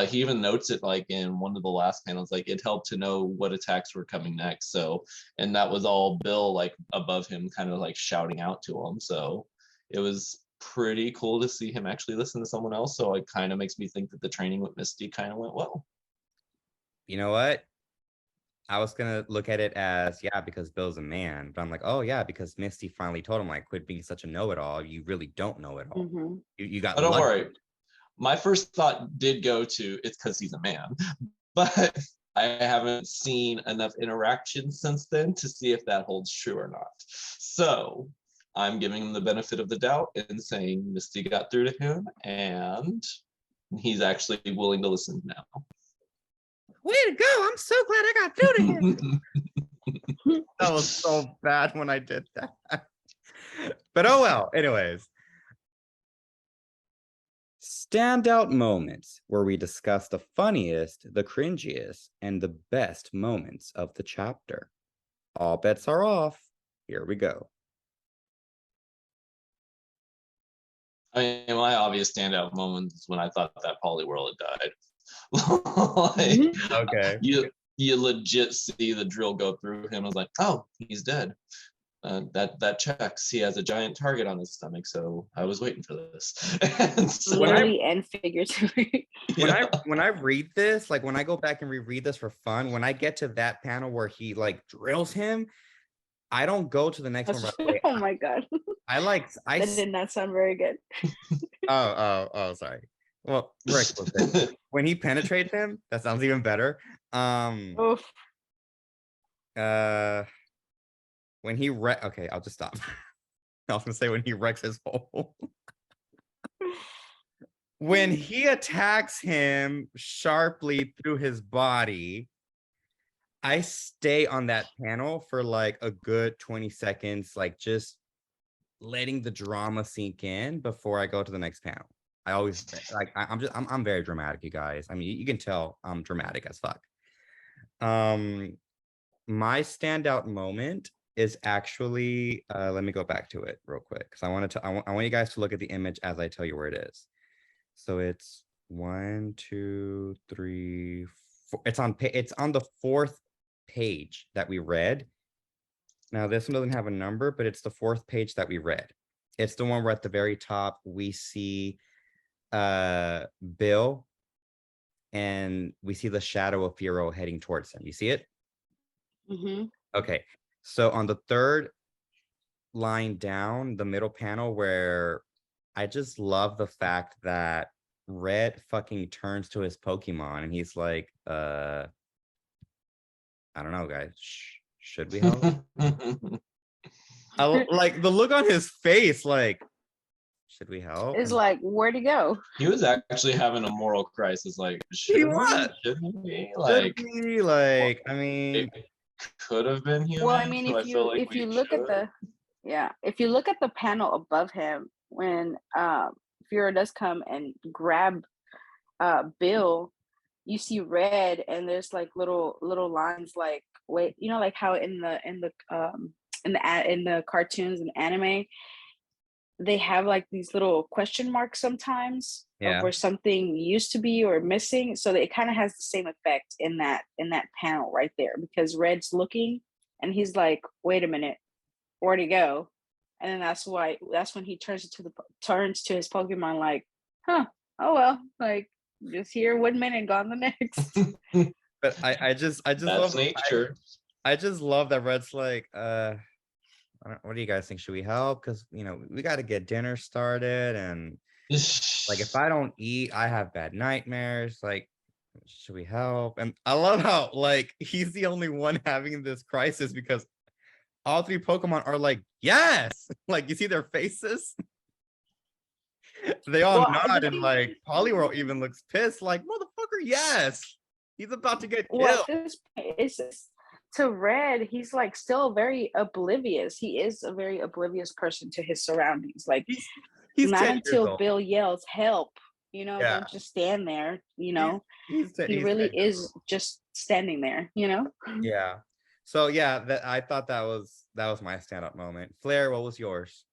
He even notes it like in one of the last panels, like it helped to know what attacks were coming next. So, and that was all Bill like above him kind of like shouting out to him. So it was pretty cool to see him actually listen to someone else. So it kind of makes me think that the training with Misty kind of went well. You know what? I was gonna look at it as, yeah, because Bill's a man, but I'm like, oh yeah, because Misty finally told him, like, quit being such a know-it-all. You really don't know it all. You got. Oh, don't worry. My first thought did go to it's because he's a man, but I haven't seen enough interaction since then to see if that holds true or not. So I'm giving him the benefit of the doubt and saying Misty got through to him, and he's actually willing to listen now. Way to go. I'm so glad I got through to him. That was so bad when I did that. But oh well, anyways. Standout moments, where we discuss the funniest, the cringiest, and the best moments of the chapter. All bets are off. Here we go. I mean, my obvious standout moment is when I thought that Poliwhirl had died. Like, Okay. you legit see the drill go through him. I was like, oh, he's dead. That checks. He has a giant target on his stomach, so I was waiting for this. And so, Literally and figuratively. When I read this, like when I go back and reread this for fun, when I get to that panel where he like drills him, I don't go to the next one right away. Oh my god. That did not sound very good. Oh, sorry. Well, Rick was it. When he penetrates him, that sounds even better. Oof. When he okay, I'll just stop. I was gonna say when he wrecks his hole. When he attacks him sharply through his body, I stay on that panel for like a good 20 seconds, like just letting the drama sink in before I go to the next panel. I always like I'm very dramatic, you guys. I mean, you can tell I'm dramatic as fuck. My standout moment is actually let me go back to it real quick because I want you guys to look at the image as I tell you where it is. So it's 1, 2, 3, 4. It's on the 4th page that we read. Now this one doesn't have a number, but it's the 4th page that we read. It's the one where at the very top we see Bill and we see the shadow of Fearow heading towards him. You see it? Mm-hmm. Okay. So on the 3rd line down, the middle panel, where I just love the fact that Red fucking turns to his Pokemon and he's like, I don't know, guys. Should we help? Like the look on his face, like, should we help? It's like, where'd he go? He was actually having a moral crisis. Like, shouldn't we? Like, I mean, it could have been human. Well, I mean, so if you look at the panel above him when Fearow does come and grab Bill, you see Red, and there's like little lines like, wait, you know, like how in the cartoons and anime they have like these little question marks sometimes of where something used to be or missing, so that it kind of has the same effect in that panel right there, because Red's looking and he's like, wait a minute, where'd he go? And then that's when he turns to his Pokemon like, oh well, like, just here 1 minute, gone the next. But I just that's love nature. I just love that Red's like, what do you guys think? Should we help? Because we got to get dinner started, and like if I don't eat, I have bad nightmares. Like, should we help? And I love how like he's the only one having this crisis because all 3 Pokemon are like, yes, like you see their faces. They all nod, and like Poliwhirl even looks pissed, like, motherfucker, yes, he's about to get killed. Well, at this point, it's just, to Red, he's like still very oblivious. He is a very oblivious person to his surroundings. Like, he's not until Bill yells help, don't just stand there. He really is just standing there. Yeah. So yeah, I thought that was my standout moment. Fleur, what was yours?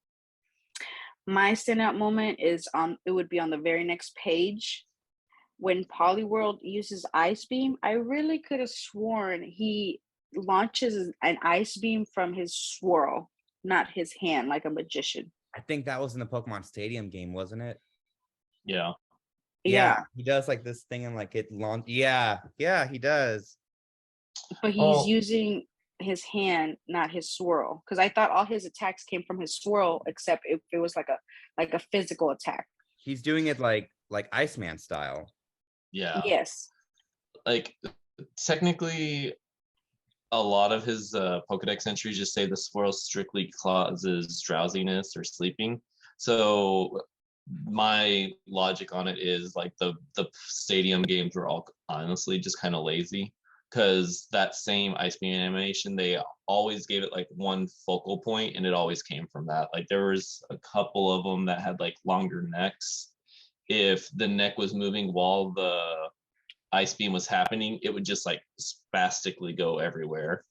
My standout moment it would be on the very next page when Poliwhirl uses Ice Beam. I really could have sworn he launches an Ice Beam from his swirl, not his hand, like a magician. I think that was in the Pokemon Stadium game, wasn't it? Yeah. Yeah. He does like this thing and like it launch. Yeah, he does. But he's using his hand, not his swirl, because I thought all his attacks came from his swirl, except if it was like a physical attack. He's doing it like Iceman style. Yeah. Yes. Like, technically, a lot of his Pokedex entries just say the swirl strictly causes drowsiness or sleeping. So my logic on it is like the stadium games were all honestly just kind of lazy, because that same Ice Beam animation, they always gave it like one focal point and it always came from that. Like, there was a couple of them that had like longer necks if the neck was moving while the ice beam was happening, it would just like spastically go everywhere.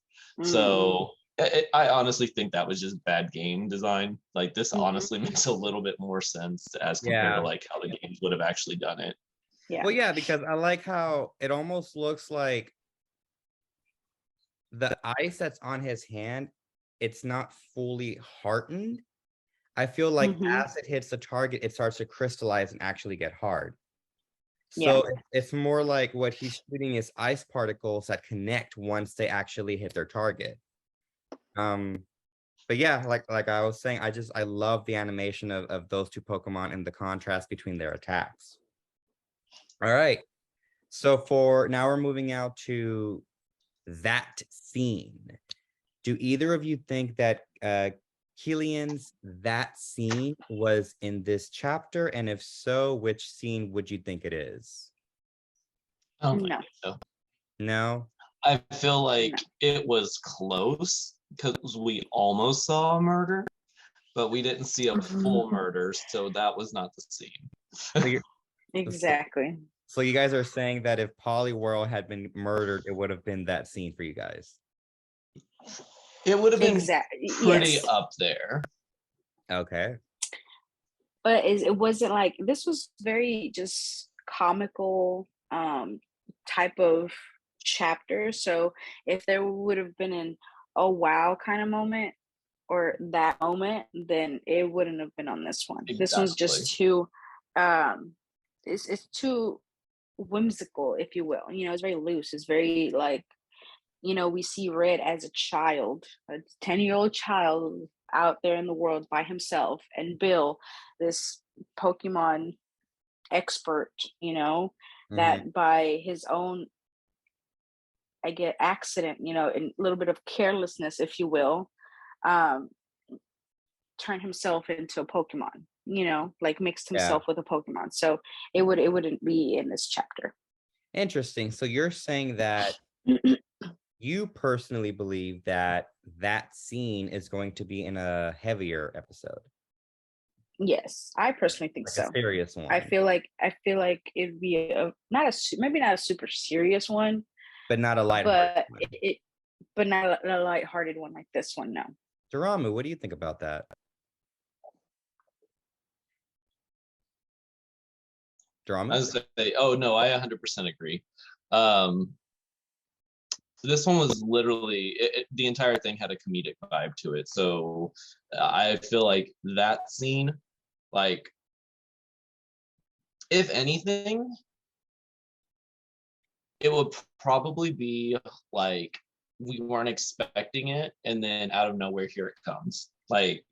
So I honestly think that was just bad game design. Like this honestly makes a little bit more sense as compared to like how the games would have actually done it. Yeah. Well, yeah, because I like how it almost looks like the ice that's on his hand, it's not fully hardened. I feel like as it hits the target, it starts to crystallize and actually get hard. So it's more like what he's shooting is ice particles that connect once they actually hit their target. But yeah, like I was saying, I love the animation of those two Pokemon and the contrast between their attacks. All right. So for now we're moving out to that scene. Do either of you think that Killian's that scene was in this chapter? And if so, which scene would you think it is? I don't No. think so. No? I feel like it was close because we almost saw a murder, but we didn't see a full murder, so that was not the scene. Exactly. So you guys are saying that if Poliwhirl had been murdered, it would have been that scene for you guys. It would have been pretty yes. up there. Okay. But it wasn't like, this was very just comical type of chapter. So if there would have been an oh wow kind of moment or that moment, then it wouldn't have been on this one. Exactly. This one's just too it's too whimsical, if you will. You know, it's very loose. It's very like, you know, we see Red as a child, a 10-year-old child out there in the world by himself, and Bill, this Pokemon expert, you know, that by his own, I get accident, you know, a little bit of carelessness, if you will, turn himself into a Pokemon, you know, like mixed himself with a Pokemon. So it wouldn't be in this chapter. Interesting. So you're saying that you personally believe that that scene is going to be in a heavier episode. Yes, I personally think like so. A serious one. I feel like it'd be maybe not a super serious one, but not a lighthearted one. But not a lighthearted one like this one. No. Daramu, what do you think about that? Daramu? I was say, oh no, I 100% agree. This one was literally the entire thing had a comedic vibe to it. So I feel like that scene, like, if anything, it would probably be like we weren't expecting it, and then out of nowhere, here it comes. Like,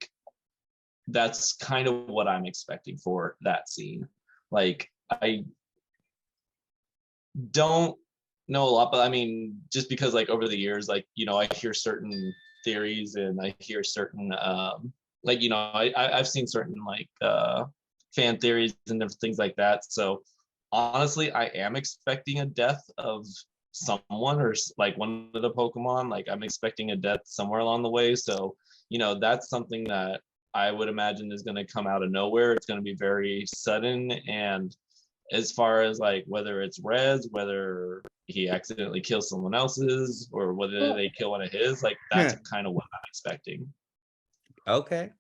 that's kind of what I'm expecting for that scene. Like, I don't know a lot, but I mean, just because like over the years, like, you know, I hear certain theories and I hear certain like, you know, I've seen certain like fan theories and different things like that. So honestly, I am expecting a death of someone, or like one of the Pokemon. Like, I'm expecting a death somewhere along the way. So, you know, that's something that I would imagine is going to come out of nowhere. It's going to be very sudden. And as far as like whether it's Red's, whether he accidentally kills someone else's, or whether they kill one of his, like, that's kind of what I'm expecting. Okay.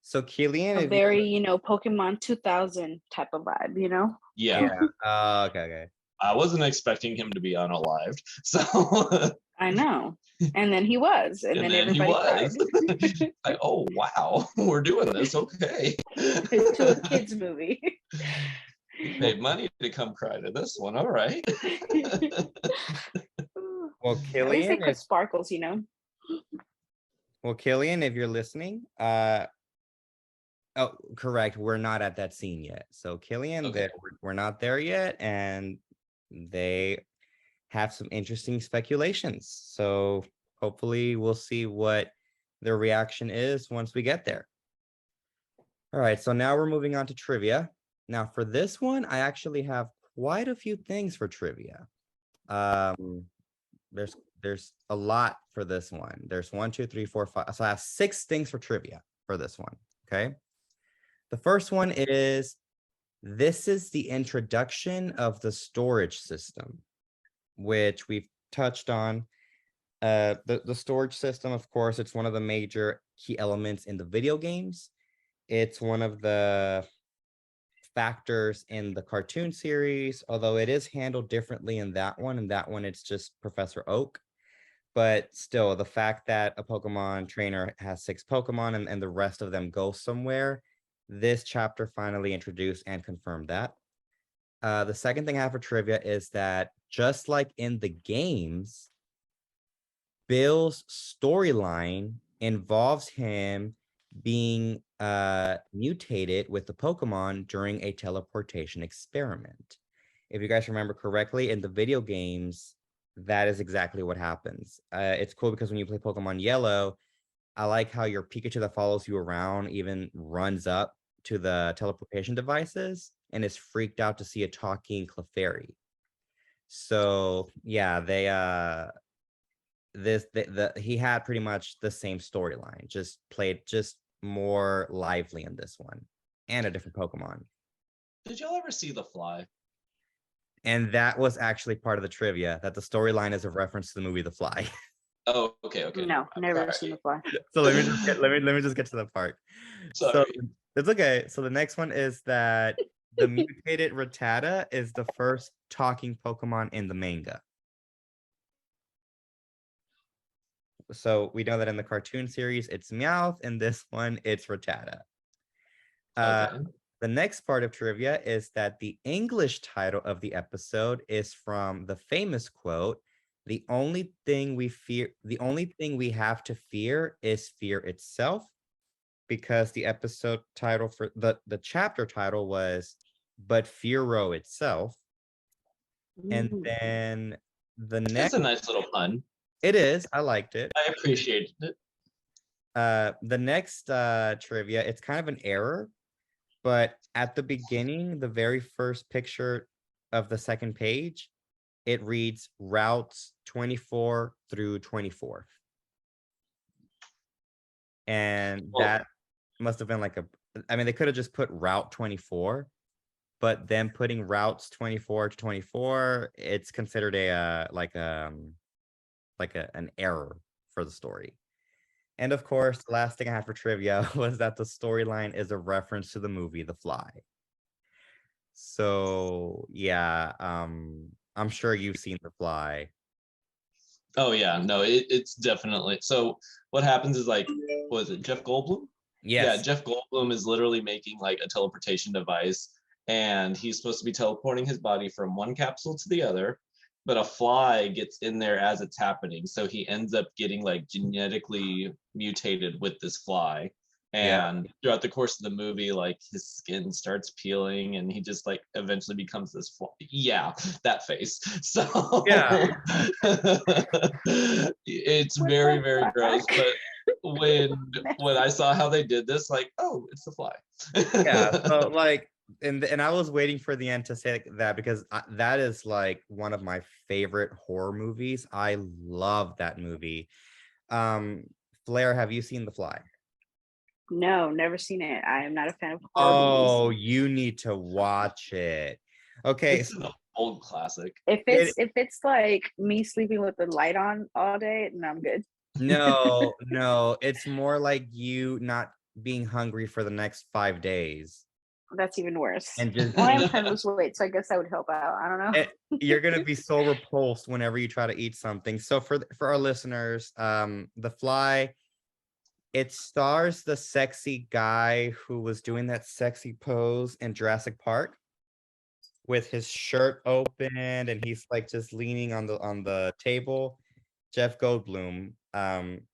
So Killian, a very, you know, Pokemon 2000 type of vibe, you know? Yeah. Okay. I wasn't expecting him to be unalived, so I know. And then he was, and then everybody cried. Like, oh wow, we're doing this, okay. To a kids movie. You paid money to come cry to this one, all right. Well, Killian, at least they put sparkles, you know. Well, Killian, if you're listening, oh, correct. We're not at that scene yet. So Killian, Okay. we're not there yet, and they have some interesting speculations. So hopefully we'll see what their reaction is once we get there. All right, so now we're moving on to trivia. Now for this one, I actually have quite a few things for trivia. There's a lot for this one. There's 1, 2, 3, 4, 5. So I have 6 things for trivia for this one. Okay. The first one is This is the introduction of the storage system, which we've touched on. The storage system, of course, it's one of the major key elements in the video games. It's one of the factors in the cartoon series, although it is handled differently in that one. In that one, it's just Professor Oak. But still, the fact that a Pokemon trainer has 6 Pokemon and the rest of them go somewhere, this chapter finally introduced and confirmed that. The second thing I have for trivia is that just like in the games, Bill's storyline involves him being mutated with the Pokemon during a teleportation experiment. If you guys remember correctly, in the video games, that is exactly what happens. It's cool because when you play Pokemon Yellow, I like how your Pikachu that follows you around even runs up to the teleportation devices and is freaked out to see a talking Clefairy. So yeah, they he had pretty much the same storyline, just played just more lively in this one, and a different Pokemon. Did y'all ever see The Fly? And that was actually part of the trivia, that the storyline is a reference to the movie The Fly. Oh, okay. No, never Sorry. seen The Fly. So let me just get to the part. Sorry. So it's okay. So the next one is that the mutated Rattata is the first talking Pokemon in the manga. So we know that in the cartoon series, it's Meowth. In this one, it's Rattata. Okay. The next part of trivia is that the English title of the episode is from the famous quote, "The only thing we have to fear is fear itself," because the episode title for the chapter title was "But Fearow Itself." And then the That's next, a nice little pun. it is, I liked it. I appreciated it. The next trivia, it's kind of an error, but at the beginning, the very first picture of the second page, it reads routes 24 through 24. And that must have been like they could have just put route 24, but then putting routes 24 to 24, it's considered an error for the story. And of course, the last thing I had for trivia was that the storyline is a reference to the movie The Fly. So yeah, I'm sure you've seen The Fly. Oh yeah, no, it's definitely. So what happens is was it Jeff Goldblum? Yes. Yeah, Jeff Goldblum is literally making like a teleportation device, and he's supposed to be teleporting his body from one capsule to the other, but a fly gets in there as it's happening, so he ends up getting like genetically mutated with this fly. And throughout the course of the movie, like his skin starts peeling and he just like eventually becomes this fly. Yeah, that face. So yeah, it's very, very gross. But when I saw how they did this, like, oh, it's the fly. Yeah. So like, and I was waiting for the end to say that because that is like one of my favorite horror movies. I love that movie. Fleur, have you seen The Fly? No, never seen it. I am not a fan of horror movies. You need to watch it. Okay. It's an old classic. If it's like me sleeping with the light on all day, no, I'm good. No, it's more like you not being hungry for the next 5 days. That's even worse. And just I'm trying to lose weight, so I guess that would help out. I don't know. You're gonna be so repulsed whenever you try to eat something. So for our listeners, The Fly, it stars the sexy guy who was doing that sexy pose in Jurassic Park with his shirt open and he's like just leaning on the table. Jeff Goldblum.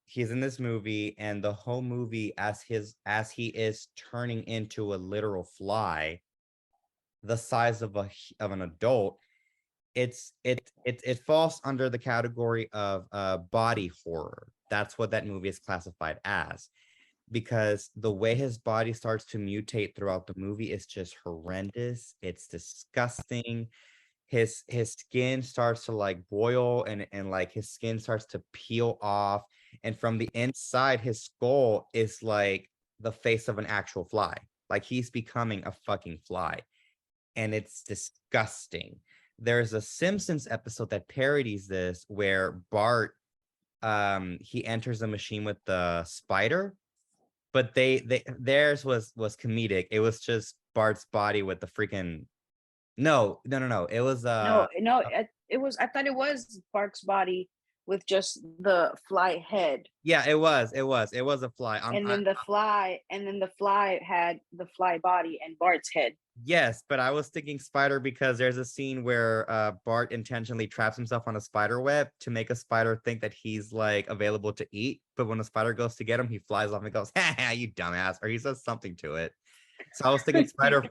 He's in this movie, and the whole movie, as he is turning into a literal fly, the size of an adult, it falls under the category of body horror. That's what that movie is classified as, because the way his body starts to mutate throughout the movie is just horrendous. It's disgusting. His skin starts to like boil and like his skin starts to peel off, and from the inside his skull is like the face of an actual fly. Like he's becoming a fucking fly. and it's disgusting. There's a Simpsons episode that parodies this where Bart he enters a machine with the spider, but theirs was comedic. It was just Bart's body with the freaking no. It was it was. I thought it was Bark's body with just the fly head. Yeah, it was a fly. And then the fly had the fly body and Bart's head. Yes, but I was thinking spider because there's a scene where Bart intentionally traps himself on a spider web to make a spider think that he's like available to eat. But when the spider goes to get him, he flies off and goes, "Ha, you dumbass," or he says something to it. So I was thinking spider.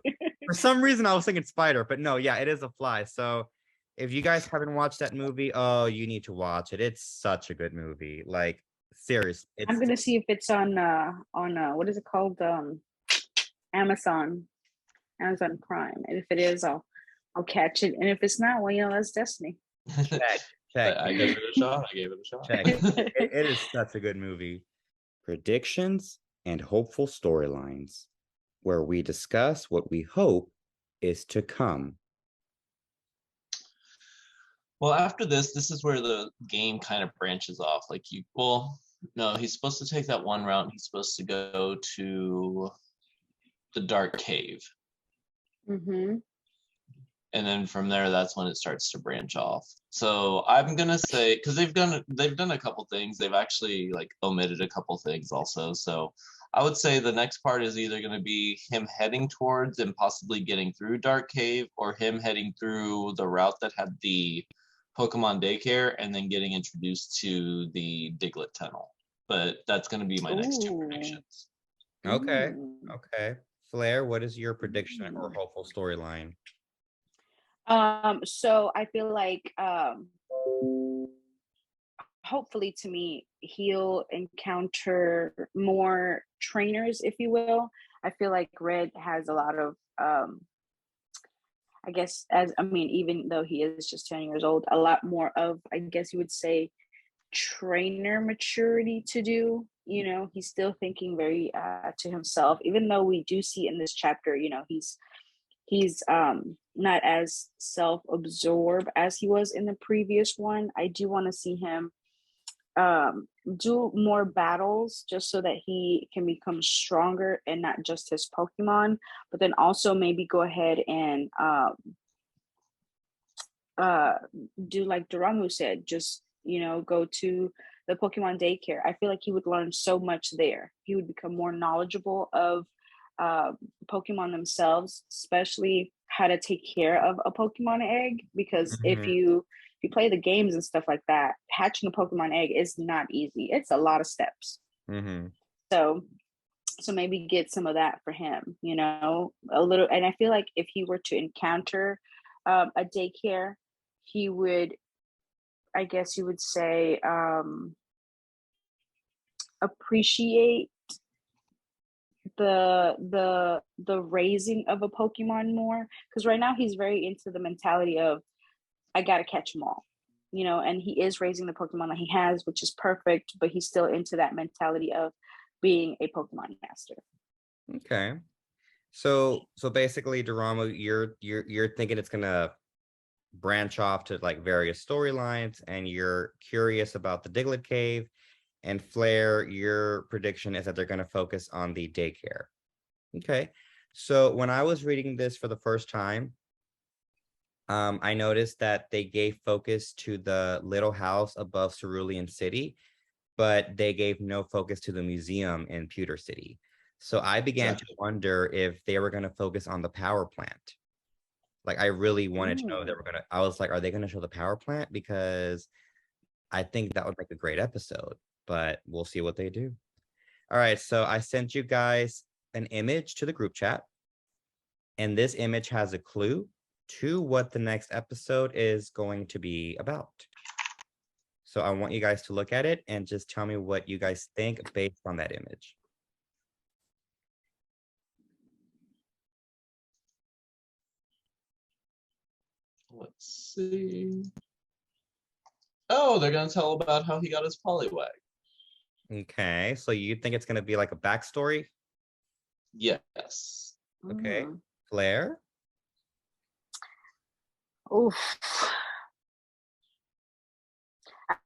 For some reason, I was thinking spider, but no, yeah, it is a fly. So if you guys haven't watched that movie, oh, you need to watch it. It's such a good movie. Like, seriously. I'm gonna see if it's on what is it called? Amazon Prime. And if it is, I'll catch it. And if it's not, well, that's destiny. Check. I gave it a shot. Check. It is such a good movie. Predictions and hopeful storylines, where we discuss what we hope is to come. Well, after this is where the game kind of branches off. Like no, he's supposed to take that one route. He's supposed to go to the dark cave. Mm-hmm. And then from there, that's when it starts to branch off. So I'm gonna say, because they've done a couple things. They've actually like omitted a couple things also. So I would say the next part is either going to be him heading towards and possibly getting through Dark Cave, or him heading through the route that had the Pokemon daycare and then getting introduced to the Diglett tunnel. But that's going to be my next two predictions. Okay. Fleur, what is your prediction or hopeful storyline? So I feel like hopefully, to me, he'll encounter more trainers, if you will. I feel like Red has a lot of even though he is just 10 years old, a lot more of, I guess you would say, trainer maturity to do. He's still thinking very to himself, even though we do see in this chapter, he's not as self-absorbed as he was in the previous one. I do want to see him do more battles just so that he can become stronger, and not just his Pokemon, but then also maybe go ahead and do like Daramu said, just go to the Pokemon daycare. I feel like he would learn so much there. He would become more knowledgeable of Pokemon themselves, especially how to take care of a Pokemon egg, because if you play the games and stuff like that, hatching a Pokemon egg is not easy. It's a lot of steps. So maybe get some of that for him, a little. And I feel like if he were to encounter a daycare, he would, I guess you would say, appreciate the raising of a Pokemon more, because right now he's very into the mentality of, I gotta catch them all, and he is raising the Pokemon that he has, which is perfect, but he's still into that mentality of being a Pokemon master. Okay, so basically, Daramu, you're thinking it's gonna branch off to like various storylines, and you're curious about the Diglett Cave. And Fleur, your prediction is that they're going to focus on the daycare. Okay, so when I was reading this for the first time, I noticed that they gave focus to the little house above Cerulean City, but they gave no focus to the museum in Pewter City. So I began to wonder if they were going to focus on the power plant. Like, I really wanted to know if they were going to, I was like, are they going to show the power plant? Because I think that would make a great episode, but we'll see what they do. All right, so I sent you guys an image to the group chat, and this image has a clue to what the next episode is going to be about. So I want you guys to look at it and just tell me what you guys think based on that image. Let's see. Oh, they're going to tell about how he got his Poliwag. Okay, so you think it's going to be like a backstory? Yes. Okay. Fleur? Oof.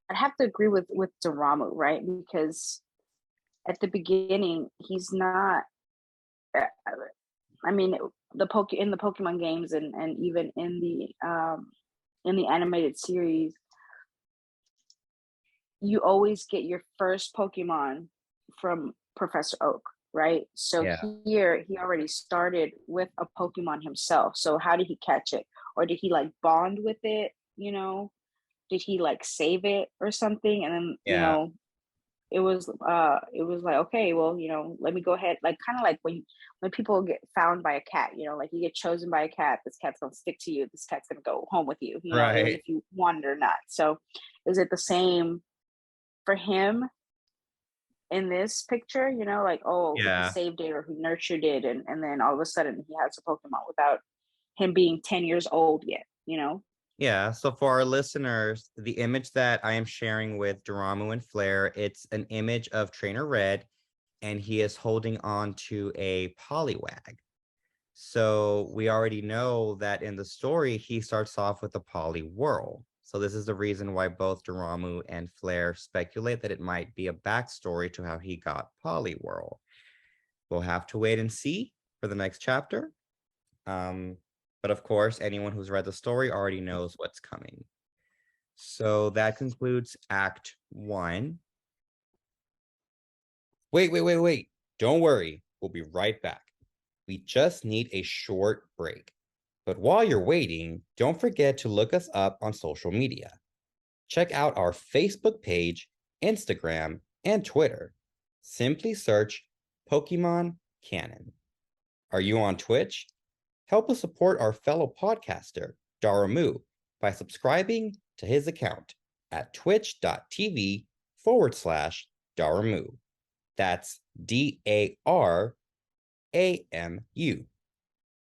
I'd have to agree with Daramu, right? Because at the beginning, he's not. I mean, in the Pokemon games and even in the animated series, you always get your first Pokemon from Professor Oak, right? So Yeah. here he already started with a Pokemon himself. So how did he catch it? Or did he like bond with it? You know, did he like save it or something? And then, it was like, okay, well, let me go ahead, like kind of like when people get found by a cat, like you get chosen by a cat, this cat's gonna stick to you, this cat's gonna go home with you, even Right. if you want it or not. So is it the same for him in this picture, like, oh, he Yeah. saved it or he nurtured it, and then all of a sudden he has a Pokemon without him being 10 years old yet, Yeah, so for our listeners, the image that I am sharing with Daramu and Fleur, it's an image of Trainer Red, and he is holding on to a Poliwag. So we already know that in the story, he starts off with a Poliwhirl. So this is the reason why both Daramu and Fleur speculate that it might be a backstory to how he got Poliwhirl. We'll have to wait and see for the next chapter. But of course, anyone who's read the story already knows what's coming. So that concludes Act 1. Wait. Don't worry. We'll be right back. We just need a short break. But while you're waiting, don't forget to look us up on social media. Check out our Facebook page, Instagram, and Twitter. Simply search Pokemon Canon. Are you on Twitch? Help us support our fellow podcaster, Daramu, by subscribing to his account at twitch.tv/Daramu. That's DARAMU.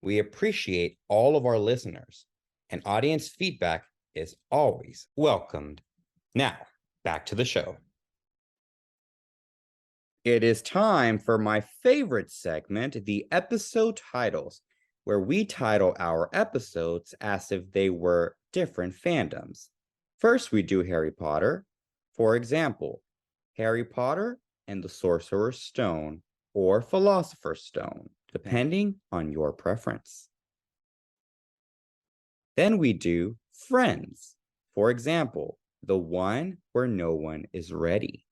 We appreciate all of our listeners, and audience feedback is always welcomed. Now, back to the show. It is time for my favorite segment, the episode titles, where we title our episodes as if they were different fandoms. First, we do Harry Potter. For example, Harry Potter and the Sorcerer's Stone or Philosopher's Stone, depending on your preference. Then we do Friends. For example, the one where no one is ready.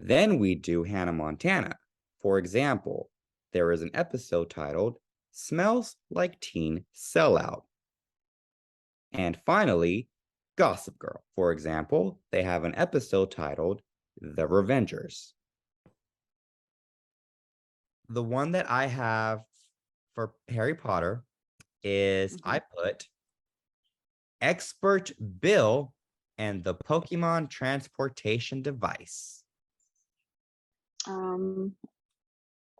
Then we do Hannah Montana. For example, there is an episode titled Smells Like Teen Sellout. And finally, Gossip Girl. For example, they have an episode titled The Revengers. The one that I have for Harry Potter is I put Expert Bill and the Pokemon Transportation Device.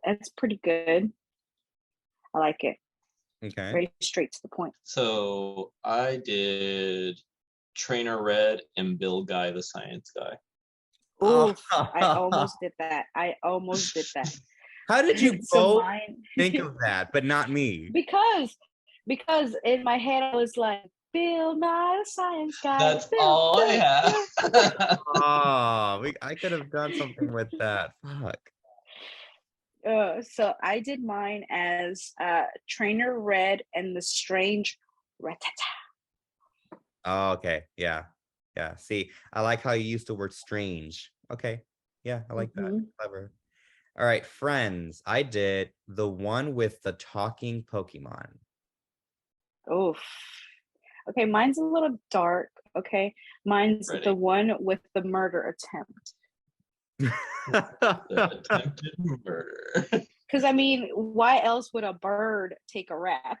That's pretty good. I like it. Okay. Very straight to the point. So I did Trainer Red and Bill Guy the Science Guy. Oof, I almost did that. How did you So both think of that, but not me? Because in my head I was like, Bill Nye the Science Guy. That's Bill, all I have. I could have done something with that. Fuck. So I did mine as Trainer Red and the Strange Rattata. Oh, okay. Yeah. See, I like how you used the word strange. Okay. Yeah, I like that. Clever. All right, Friends. I did the one with the talking Pokemon. Oof. Okay, mine's a little dark. Okay, mine's the one with the murder attempt. The attempted murder. Because I mean, why else would a bird take a rat?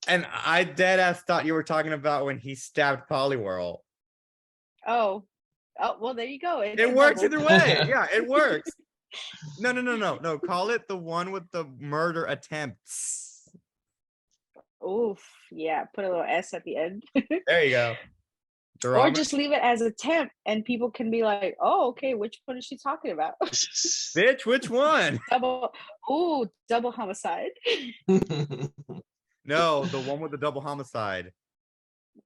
And I dead ass thought you were talking about when he stabbed Poliwhirl. Oh, well, there you go. It works either way. Yeah, it works. No. Call it the one with the murder attempts. Oof. Yeah, put a little S at the end. There you go. Or just leave it as attempt, and people can be like, "Oh, okay, which one is she talking about?" Bitch, which one? Double homicide. No, the one with the double homicide.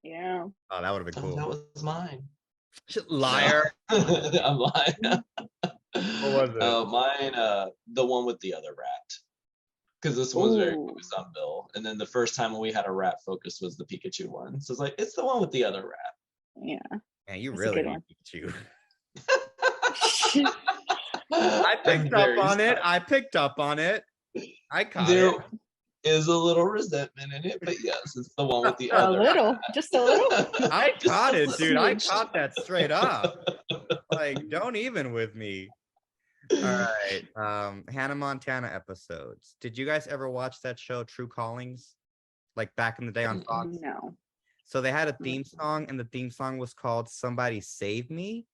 Yeah. Oh, that would have been Oh, cool. that was mine. Liar. No. I'm lying. What was it? Mine, the one with the other rat. Because this one was very Ooh. focused on Bill. And then the first time when we had a rat focus was the Pikachu one. So it's like, it's the one with the other rat. Yeah. Man, you That's a really good like one. Pikachu. I picked up on it. I picked up on it. I caught There it. is a little resentment in it, but yes, it's the one with the A other little, rat. just a little. I Just caught a it, dude. I smidge. caught that straight up. Like, don't even with me. All right. Hannah Montana episodes. Did you guys ever watch that show, True Callings? Like back in the day on Fox? No. So they had a theme song, and the theme song was called Somebody Save Me.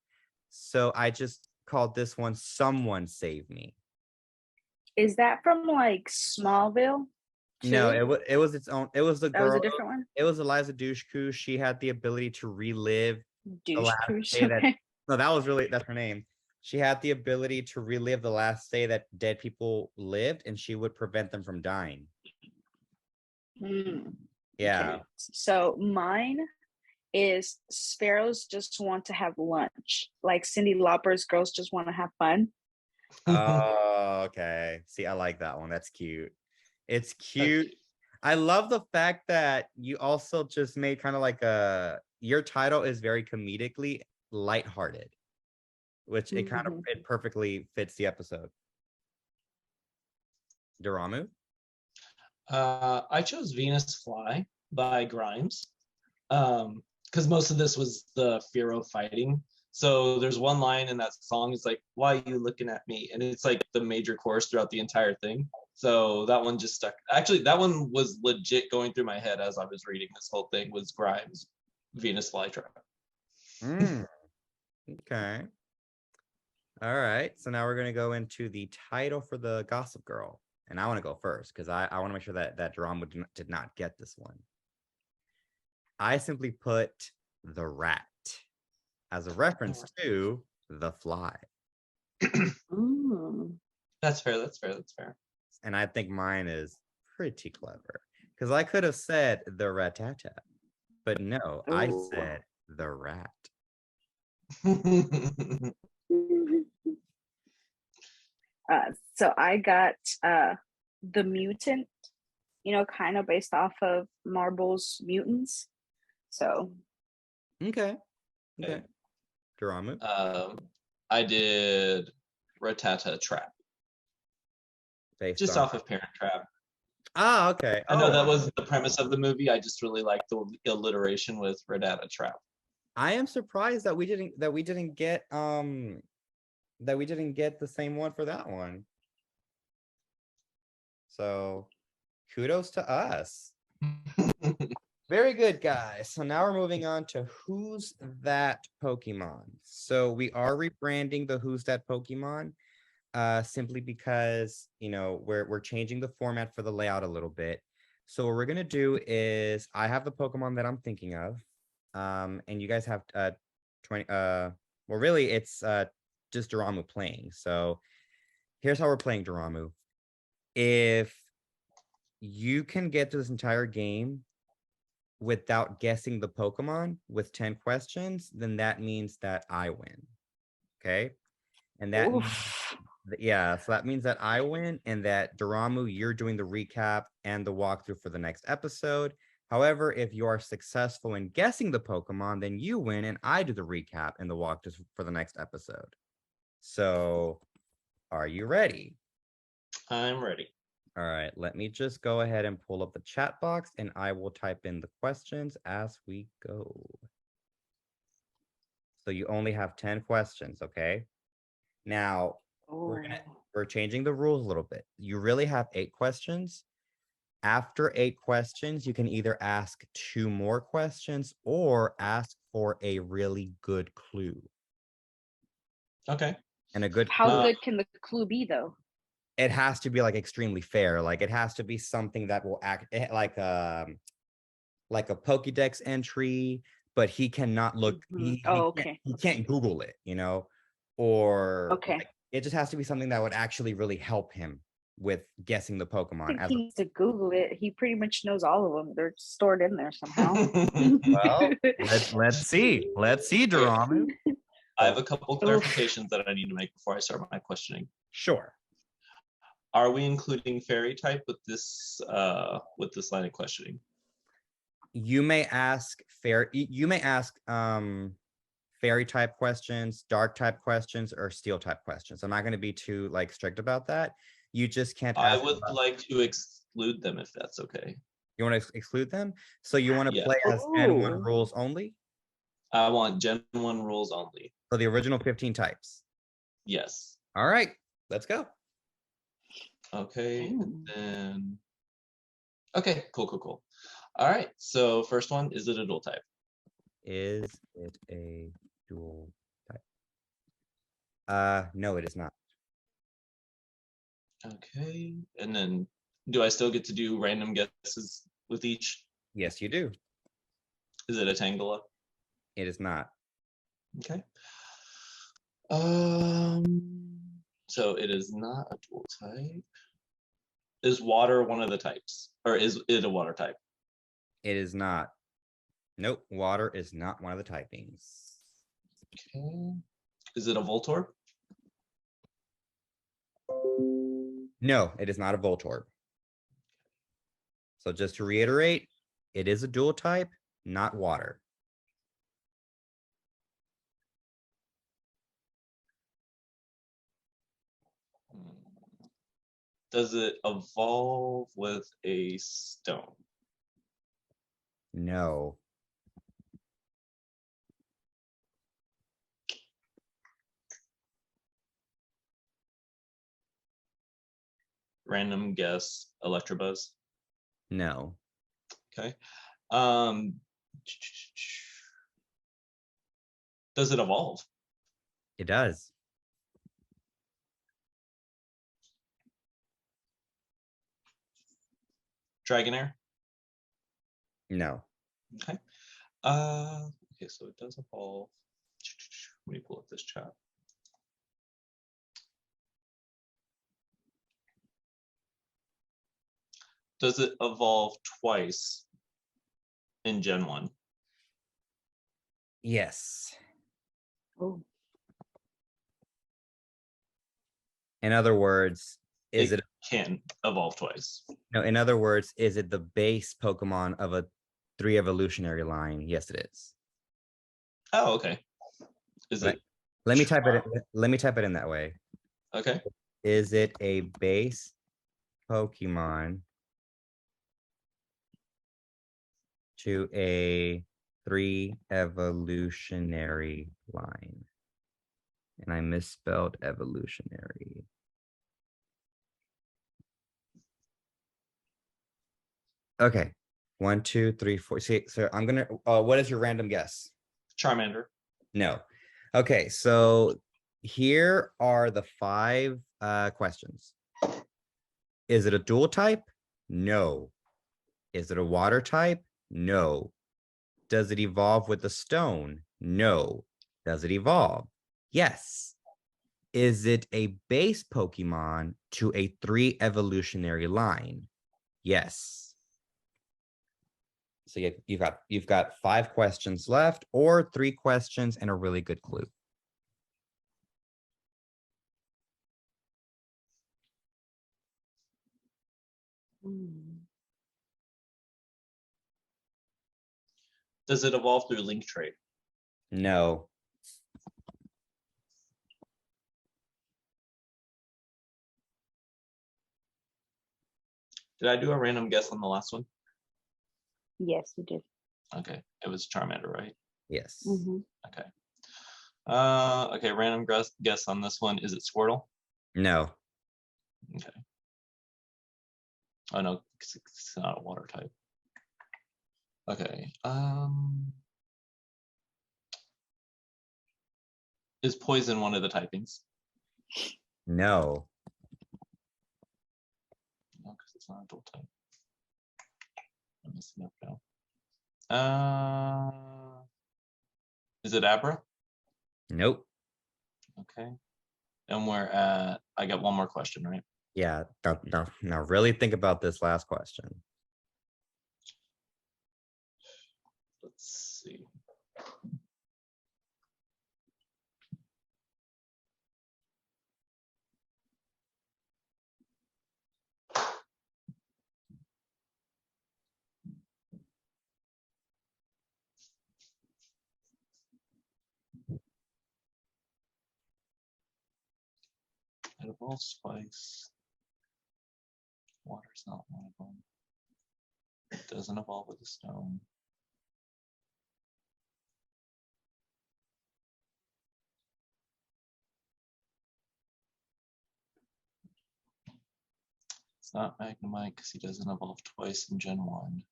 So I just called this one Someone Save Me. Is that from like Smallville? No, too? it was its own. It was the That was girl. a different one. It was Eliza Dushku. She had the ability to relive the Douche last cruise. day that. No, that's her name. She had the ability to relive the last day that dead people lived, and she would prevent them from dying. Yeah. Okay. So mine is Sparrows just want to have lunch. Like Cyndi Lauper's Girls Just Want to Have Fun. Oh, okay. See, I like that one. That's cute. It's cute. I love the fact that you also just made kind of like your title is very comedically lighthearted, which it perfectly fits the episode. Daramu? I chose Venus Fly by Grimes. Because most of this was the Fearow fighting. So there's one line in that song, it's like, why are you looking at me? And it's like the major chorus throughout the entire thing. So that one just stuck. Actually, that one was legit going through my head as I was reading this whole thing, was Grimes' Venus Flytrap. Okay. All right. So now we're going to go into the title for the Gossip Girl. And I want to go first because I want to make sure that drama did not get this one. I simply put The Rat as a reference to The Fly. That's fair. That's fair. That's fair. And I think mine is pretty clever because I could have said The Ratata, but no, I said The Rat. So I got The Mutant, kind of based off of Marvel's Mutants. So okay. Daramu? I did Ratata Trap. Just off of Parent Trap. Ah, okay. I know that was the premise of the movie. I just really liked the alliteration with Ratata Trap. I am surprised that we didn't get the same one for that one. So kudos to us. Very good, guys. So now we're moving on to Who's That Pokemon. So we are rebranding the Who's That Pokemon simply because, we're changing the format for the layout a little bit. So what we're going to do is I have the Pokemon that I'm thinking of. And you guys have 20 well, really it's just Daramu playing. So here's how we're playing Daramu. If you can get through this entire game without guessing the Pokemon with 10 questions, then that means that I win. Okay? And that means, so that means that I win and that Daramu, you're doing the recap and the walkthrough for the next episode. However, if you are successful in guessing the Pokemon, then you win and I do the recap and the walkthrough for the next episode. So, are you ready? I'm ready. All right, let me just go ahead and pull up the chat box and I will type in the questions as we go. So you only have 10 questions, okay? Now, we're changing the rules a little bit. You really have 8 questions. After 8 questions, you can either ask 2 more questions or ask for a really good clue. Okay. And a good clue. How good can the clue be, though? It has to be like extremely fair. Like it has to be something that will act like a Pokédex entry, but he cannot look. He can't Google it, or okay. Like, it just has to be something that would actually really help him with guessing the I Pokemon. think As he needs to Google it. He pretty much knows all of them. They're stored in there somehow. well, let's see. Let's see, Daramu. I have a couple Oof. clarifications that I need to make before I start my questioning. Sure. Are we including fairy type with this line of questioning? You may ask fairy type questions, dark type questions, or steel type questions. I'm not going to be too like strict about that. You just can't I ask would like to exclude them if that's okay. You want to exclude them? So you want to Yeah. play as Gen 1 Ooh. rules only? I want Gen 1 rules only. So the original 15 types. Yes. All right, let's go. Okay, Ooh. and then okay, cool. All right, so first one, is it a dual type? Is it a dual type? No, it is not. Okay, and then do I still get to do random guesses with each? Yes, you do. Is it a Tangela? It is not. Okay. So it is not a dual type. Is water one of the types, or is it a water type? It is not. Nope, water is not one of the typings. Okay. Is it a Voltorb? No, it is not a Voltorb. So just to reiterate, it is a dual type, not water. Does it evolve with a stone? No. Random guess, Electabuzz. No. Okay. Does it evolve? It does. Dragonair? No. Okay. Okay, so it does evolve. Let me pull up this chat. Does it evolve twice in Gen 1? Yes. Oh. In other words, is it can evolve twice? No, in other words, is it the base Pokemon of a 3 evolutionary line? Yes, it is. Oh, okay. Is it? Let me type it. Let me type it in that way. Okay. Is it a base Pokemon to a 3 evolutionary line? And I misspelled evolutionary. Okay. 1, 2, 3, 4. See, so I'm gonna. What is your random guess? Charmander. No. Okay, so here are the 5 questions. Is it a dual type? No. Is it a water type? No. Does it evolve with a stone? No. Does it evolve? Yes. Is it a base Pokemon to a 3 evolutionary line? Yes. So you've got 5 questions left, or 3 questions and a really good clue. Does it evolve through link trade? No. Did I do a random guess on the last one? Yes, you did. Okay, it was Charmander, right? Yes. Mm-hmm. Okay. Okay, random guess on this one. Is it Squirtle? No. Okay. Oh no, it's not a water type. Okay. Is poison one of the typings? No. No, because it's not a dual type. I'm messing up now. Is it Abra? Nope. Okay. And we're at, I got one more question, right? Yeah, now really think about this last question. Let's see. It evolves twice. Water's not one of them. It doesn't evolve with a stone. It's not Magnemite because he doesn't evolve twice in Gen 1.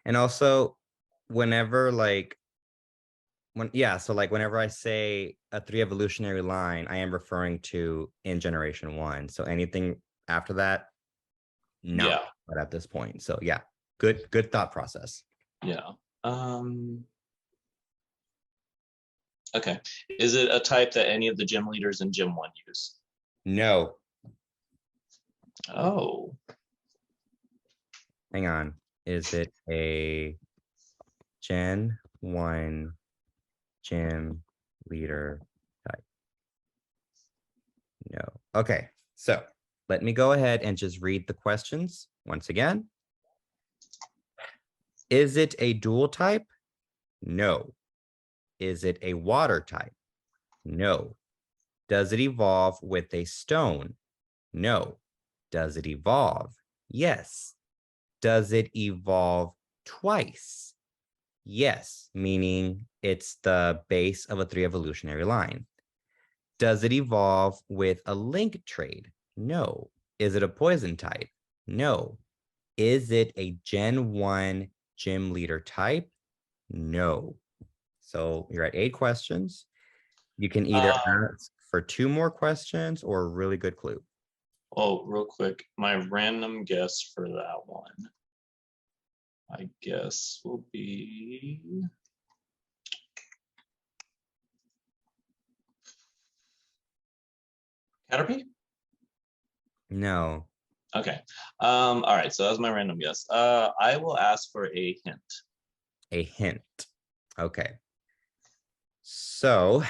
And also, whenever whenever I say a 3 evolutionary line, I am referring to in generation 1. So anything after that, no, Yeah. but at this point. So yeah, good thought process. Yeah. Okay. Is it a type that any of the gym leaders in Gym 1 use? No, Oh. hang on. Is it a Gen 1 gym leader type? No. Okay, so let me go ahead and just read the questions once again. Is it a dual type? No. Is it a water type? No. Does it evolve with a stone? No. Does it evolve? Yes. Does it evolve twice? Yes, meaning it's the base of a 3 evolutionary line. Does it evolve with a link trade? No. Is it a poison type? No. Is it a Gen 1 gym leader type? No. So you're at 8 questions. You can either ask for 2 more questions or a really good clue. Oh, real quick. My random guess for that one, I guess, will be Caterpie? No. Okay. All right. So that's my random guess. I will ask for a hint. A hint. Okay. So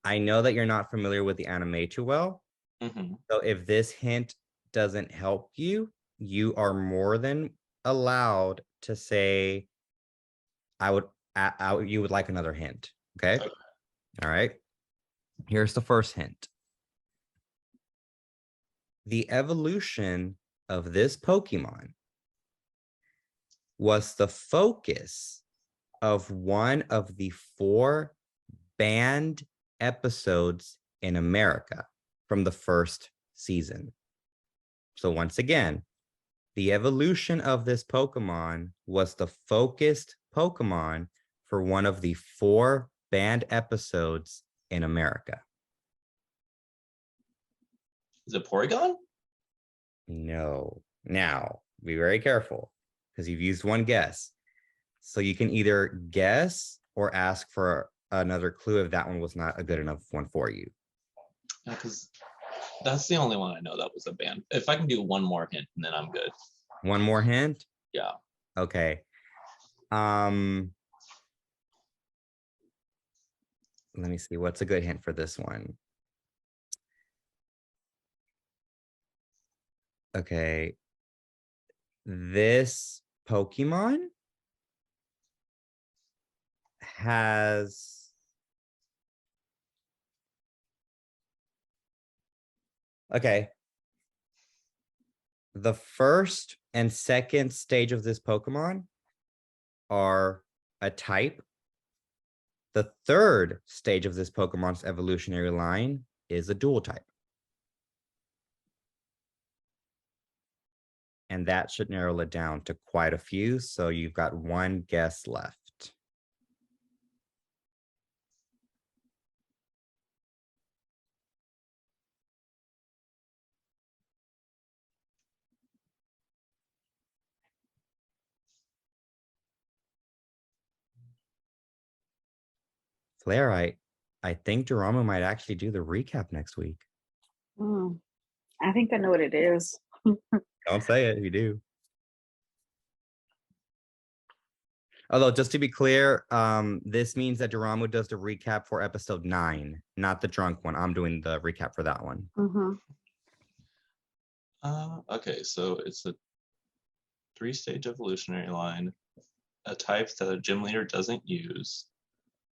I know that you're not familiar with the anime too well. Mm-hmm. So if this hint doesn't help you, you are more than allowed to say, you would like another hint. Okay. All right. Here's the first hint. The evolution of this Pokemon was the focus of one of the 4 banned episodes in America from the first season. So once again, the evolution of this Pokemon was the focused Pokemon for one of the 4 banned episodes in America. Is it Porygon? No. Now, be very careful because you've used one guess. So you can either guess or ask for another clue if that one was not a good enough one for you. Yeah, because that's the only one I know that was a band. If I can do one more hint, then I'm good. One more hint? Yeah. Okay. Let me see. What's a good hint for this one? Okay. This Pokemon has okay. The first and second stage of this Pokemon are a type. The third stage of this Pokemon's evolutionary line is a dual type. And that should narrow it down to quite a few. So you've got one guess left. Flareite. I think Daramu might actually do the recap next week. I think I know what it is. Don't say it if you do. Although, just to be clear, this means that Daramu does the recap for episode 9, not the drunk one. I'm doing the recap for that one. Okay, so it's a 3-stage evolutionary line, a type that a gym leader doesn't use.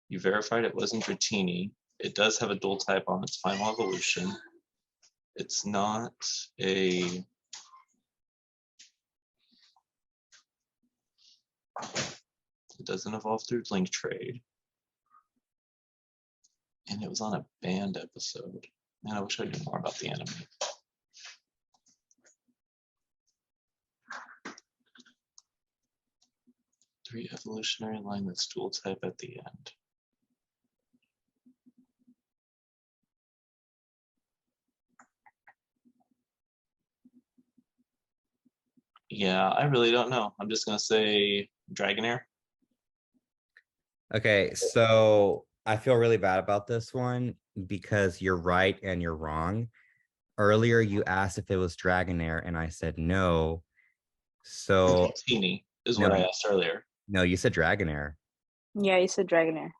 You verified it wasn't Dratini. It does have a dual type on its final evolution. It's not a... It doesn't evolve through link trade. And it was on a banned episode. Man, I wish I knew more about the anime. Three evolutionary line that's dual type at the end. Yeah, I really don't know. I'm just gonna say Dragonair. Okay, so I feel really bad about this one because you're right and you're wrong. Earlier, you asked if it was Dragonair, and I said no. So Dratini is what I asked earlier. No, you said Dragonair. Yeah, you said Dragonair.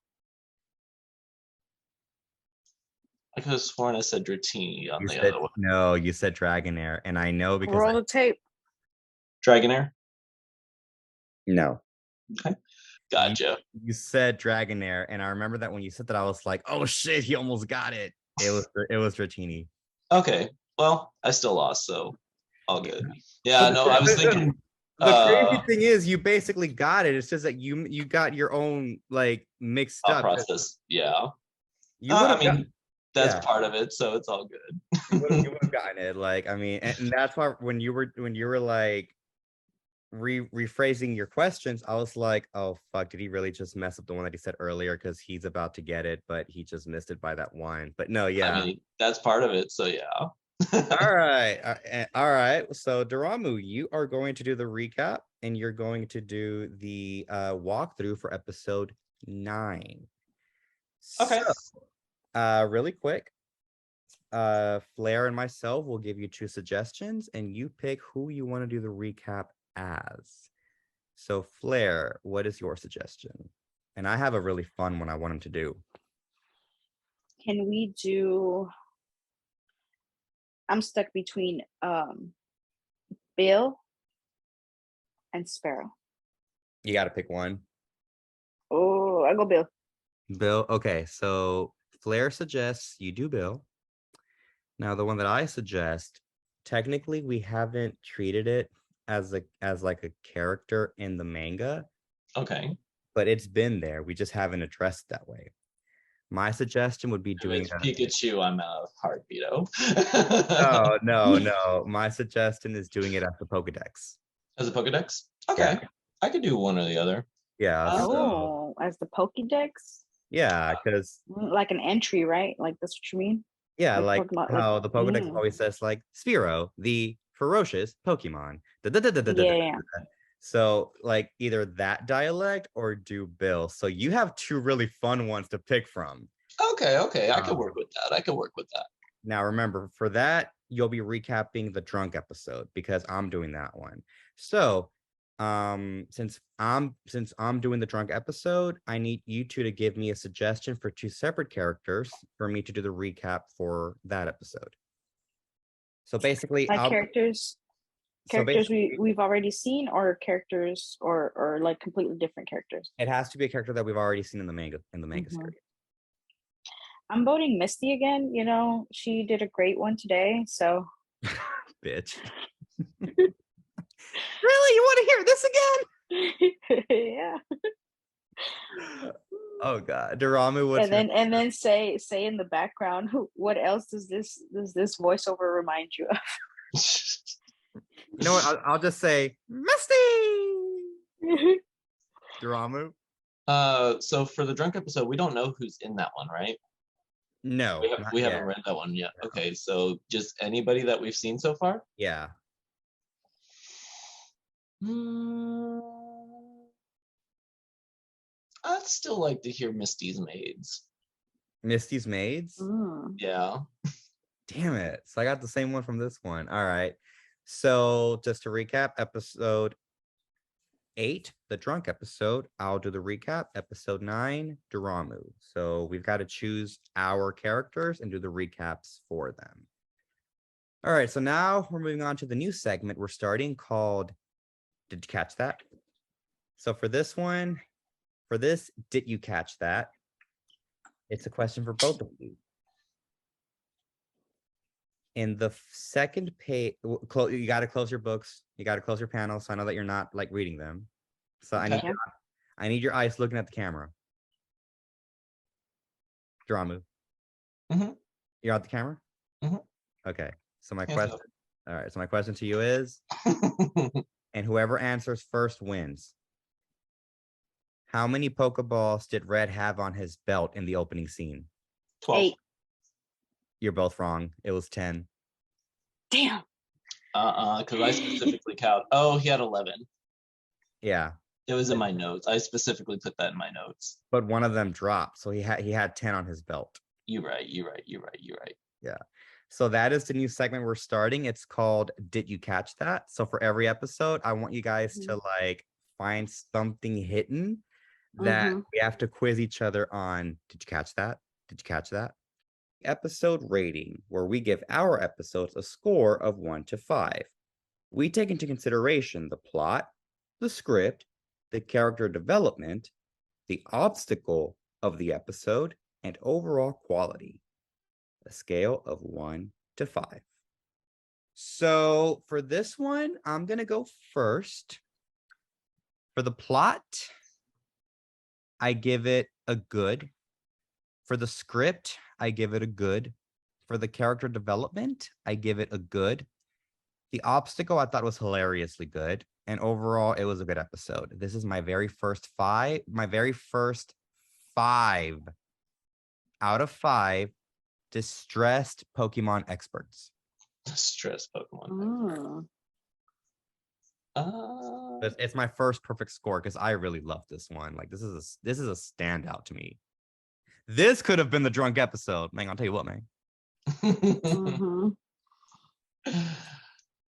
I could have sworn I said Dratini on the other one. No, you said Dragonair, and I know because roll the tape. Dragonair? No. Okay. Gotcha. You said Dragonair, and I remember that when you said that, I was like, "Oh shit, he almost got it." It was Dratini. Okay. Well, I still lost, so all good. Yeah, no, I was thinking. The crazy thing is, you basically got it. It's just that you got your own like mixed up process. Yeah. You would have. I mean, that's part of it, so it's all good. You would have gotten it. Like, I mean, and that's why when you were like rephrasing your questions, I was like, oh fuck, did he really just mess up the one that he said earlier because he's about to get it, but he just missed it by that one. But no, yeah, I mean, that's part of it, so yeah. All right. So Daramu, you are going to do the recap, and you're going to do the walkthrough for episode 9. Okay. So, really quick, Fleur and myself will give you 2 suggestions, and you pick who you want to do the recap as. So Fleur, what is your suggestion? And I have a really fun one I want him to do. Can we do... I'm stuck between Bill and Sparrow. You got to pick one. Oh, I go Bill. Bill. Okay, so Fleur suggests you do Bill. Now, the one that I suggest, technically, we haven't treated it as like a character in the manga. Okay. But it's been there. We just haven't addressed that way. My suggestion would be doing Pikachu. I'm a Heartbeato. No. My suggestion is doing it as the Pokedex. As a Pokedex? Okay. Yeah. I could do one or the other. Yeah. As the Pokedex? Yeah, because like an entry, right? Like that's what you mean? Yeah, like Pokemon, how the Pokedex always says, like, Fearow, the ferocious Pokemon. Yeah. So, like, either that dialect or do Bill. So you have 2 really fun ones to pick from. Okay. I can work with that. Now, remember, for that, you'll be recapping the drunk episode because I'm doing that one. So, since I'm doing the drunk episode, I need you 2 to give me a suggestion for 2 separate characters for me to do the recap for that episode. So basically, characters we've already seen, or characters or like completely different characters. It has to be a character that we've already seen in the manga series. I'm voting Misty again. You know, she did a great one today, so bitch. Really? You want to hear this again? Yeah. Oh god. Daramu, and then say in the background, what else does this voiceover remind you of? You know what? I'll just say Misty. Daramu. So for the drunk episode, we don't know who's in that one, right? No, we haven't read that one yet. No. Okay, so just anybody that we've seen so far? Yeah. I'd still like to hear Misty's maids. Misty's Maids? Yeah. Damn it. So I got the same one from this one. All right. So just to recap, episode 8, the drunk episode. I'll do the recap. Episode 9, Daramu. So we've got to choose our characters and do the recaps for them. All right. So now we're moving on to the new segment we're starting called Did You Catch That? So for this one, Did You Catch That? It's a question for both of you. In the second page, you got to close your books. You got to close your panels. So I know that you're not like reading them. So Okay. I need your eyes looking at the camera. Daramu. Mhm. You're at the camera? Mhm. Okay. So my Hands question. up. All right. So my question to you is, and whoever answers first wins. How many Pokeballs did Red have on his belt in the opening scene? 12. 8. You're both wrong. It was 10. Damn. Because I specifically count. Oh, he had 11. Yeah. It was in my notes. I specifically put that in my notes. But one of them dropped. So he had 10 on his belt. You're right. Yeah. So that is the new segment we're starting. It's called Did You Catch That? So for every episode, I want you guys to like find something hidden that we have to quiz each other on. Did you catch that? Did you catch that? Episode rating, where we give our episodes a score of 1 to 5. We take into consideration the plot, the script, the character development, the obstacle of the episode, and overall quality. A scale of 1 to 5. So for this one, I'm going to go first. For the plot, I give it a good. For the script, I give it a good. For the character development, I give it a good. The obstacle I thought was hilariously good. And overall, it was a good episode. This is my very first 5 out of 5 distressed Pokemon experts. Distressed Pokemon. It's my first perfect score because I really love this one. Like this is a standout to me. This could have been the drunk episode. Man, I'll tell you what, man.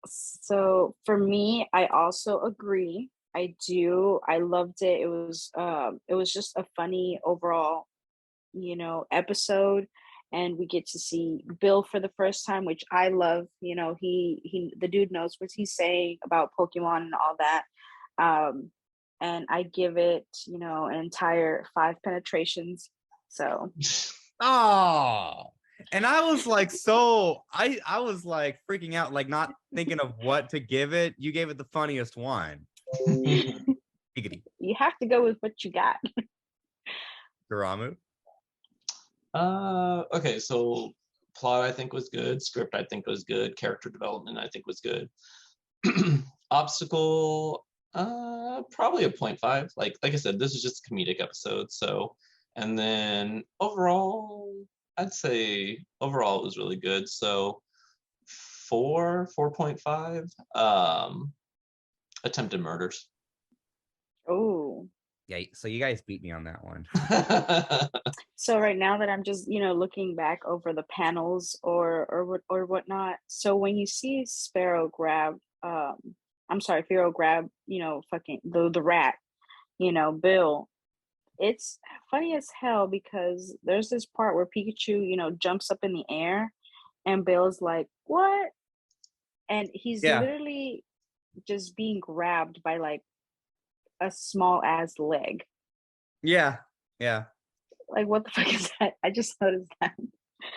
So for me, I also agree. I do. I loved it. It was just a funny overall, episode. And we get to see Bill for the first time, which I love. The dude knows what he's saying about Pokemon and all that. And I give it, an entire 5 penetrations. So. Oh, and I was like, I was like freaking out, like not thinking of what to give it. You gave it the funniest one. You have to go with what you got. Daramu. Okay, so plot I think was good, script I think was good, character development I think was good. Obstacle, probably a 0.5. Like I said, this is just a comedic episode, so. And then overall, I'd say overall it was really good. So 4.5. Attempted murders. Oh. Yeah, so you guys beat me on that one. So right now that I'm just, looking back over the panels or whatnot. So when you see Fearow grab, fucking the rat, Bill. It's funny as hell because there's this part where Pikachu, jumps up in the air and Bill's like, what? And he's literally just being grabbed by like a small ass leg. Yeah. Like, what the fuck is that? I just noticed that.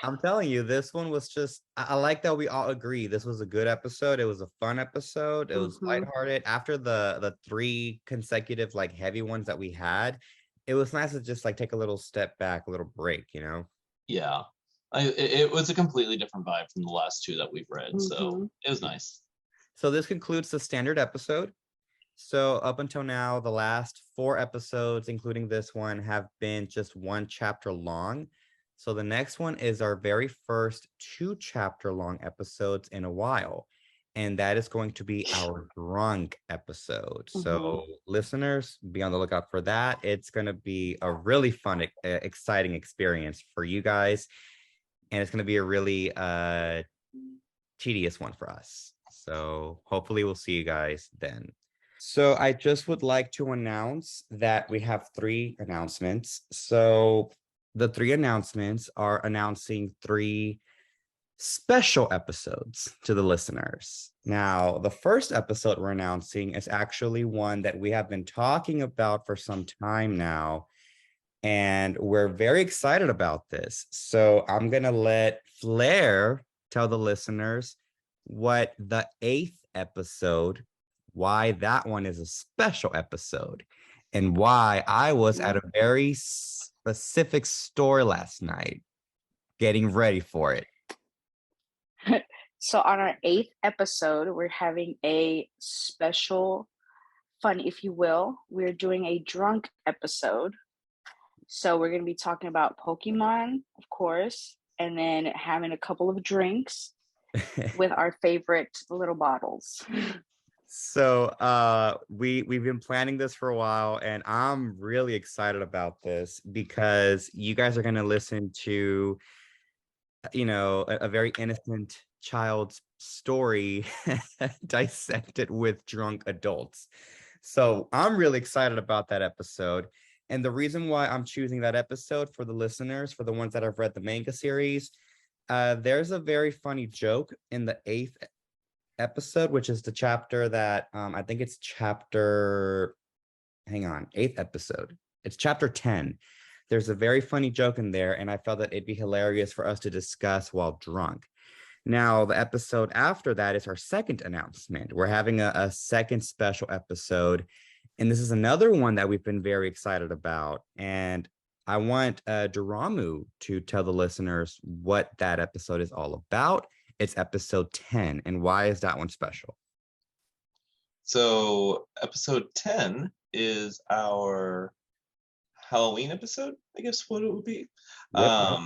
I'm telling you, this one was just, I like that we all agree. This was a good episode. It was a fun episode. It was lighthearted. After the 3 consecutive like heavy ones that we had, it was nice to just like take a little step back, a little break, Yeah. It was a completely different vibe from the last 2 that we've read. So it was nice. So this concludes the standard episode. So up until now, the last 4 episodes, including this one, have been just 1 chapter long. So the next one is our very first 2 chapter long episodes in a while. and that is going to be our drunk episode. So listeners, be on the lookout for that. It's going to be a really fun, exciting experience for you guys, and it's going to be a really tedious one for us. So hopefully we'll see you guys then. So I just would like to announce that we have 3 announcements. So the 3 announcements are announcing 3 special episodes to the listeners. Now, the first episode we're announcing is actually one that we have been talking about for some time now, and we're very excited about this. So I'm going to let Fleur tell the listeners what the 8th episode, why that one is a special episode, and why I was at a very specific store last night getting ready for it. So on our 8th episode, we're having a special fun, if you will. We're doing a drunk episode. So we're going to be talking about Pokemon, of course, and then having a couple of drinks with our favorite little bottles. So we've been planning this for a while, and I'm really excited about this because you guys are going to listen to, you know, a very innocent child's story dissected with drunk adults. So I'm really excited about that episode. And the reason why I'm choosing that episode for the listeners, for the ones that have read the manga series, there's a very funny joke in the 8th episode, which is the chapter that I think it's chapter, hang on, 8th episode. It's chapter 10. There's a very funny joke in there, and I felt that it'd be hilarious for us to discuss while drunk. Now, the episode after that is our second announcement. We're having a second special episode, and this is another one that we've been very excited about. And I want Daramu to tell the listeners what that episode is all about. It's episode 10, and why is that one special? So episode 10 is our Halloween episode, I guess what it would be. Yep.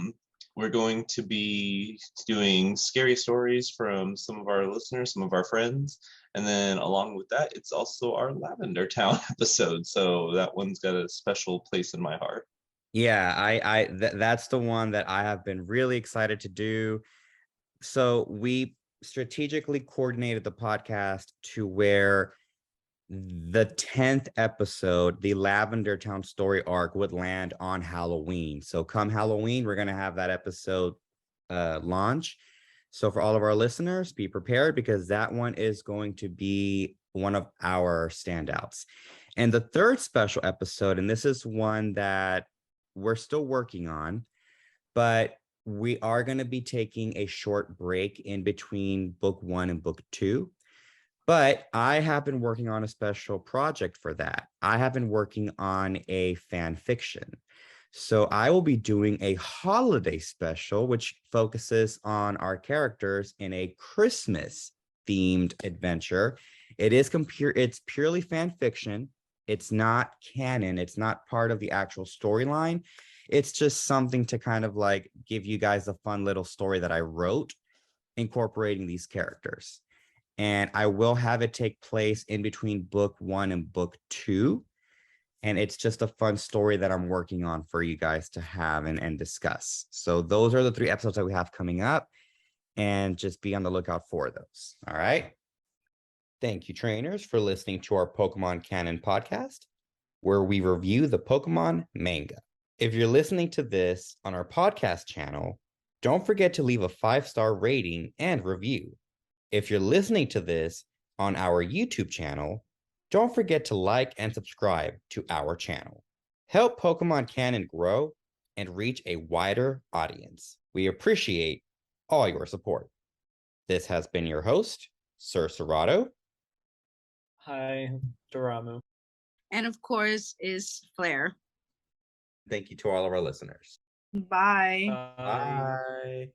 We're going to be doing scary stories from some of our listeners, some of our friends, and then along with that, it's also our Lavender Town episode. So that one's got a special place in my heart. Yeah, that's the one that I have been really excited to do. So we strategically coordinated the podcast to where the 10th episode, the Lavender Town story arc, would land on Halloween. So come Halloween, we're going to have that episode launch. So for all of our listeners, be prepared because that one is going to be one of our standouts. And the third special episode, and this is one that we're still working on, but we are going to be taking a short break in between book 1 and book 2. But I have been working on a special project for that. I have been working on a fan fiction. So I will be doing a holiday special, which focuses on our characters in a Christmas themed adventure. It's purely fan fiction. It's not canon. It's not part of the actual storyline. It's just something to kind of like give you guys a fun little story that I wrote incorporating these characters. And I will have it take place in between book 1 and book 2. And it's just a fun story that I'm working on for you guys to have and discuss. So those are the 3 episodes that we have coming up. And just be on the lookout for those. All right. Thank you, trainers, for listening to our Pokemon Canon podcast, where we review the Pokemon manga. If you're listening to this on our podcast channel, don't forget to leave a 5-star rating and review. If you're listening to this on our YouTube channel, don't forget to like and subscribe to our channel. Help Pokemon Canon grow and reach a wider audience. We appreciate all your support. This has been your host, Sir Serrato. Hi, Daramu. And of course is Fleur. Thank you to all of our listeners. Bye. Bye. Bye.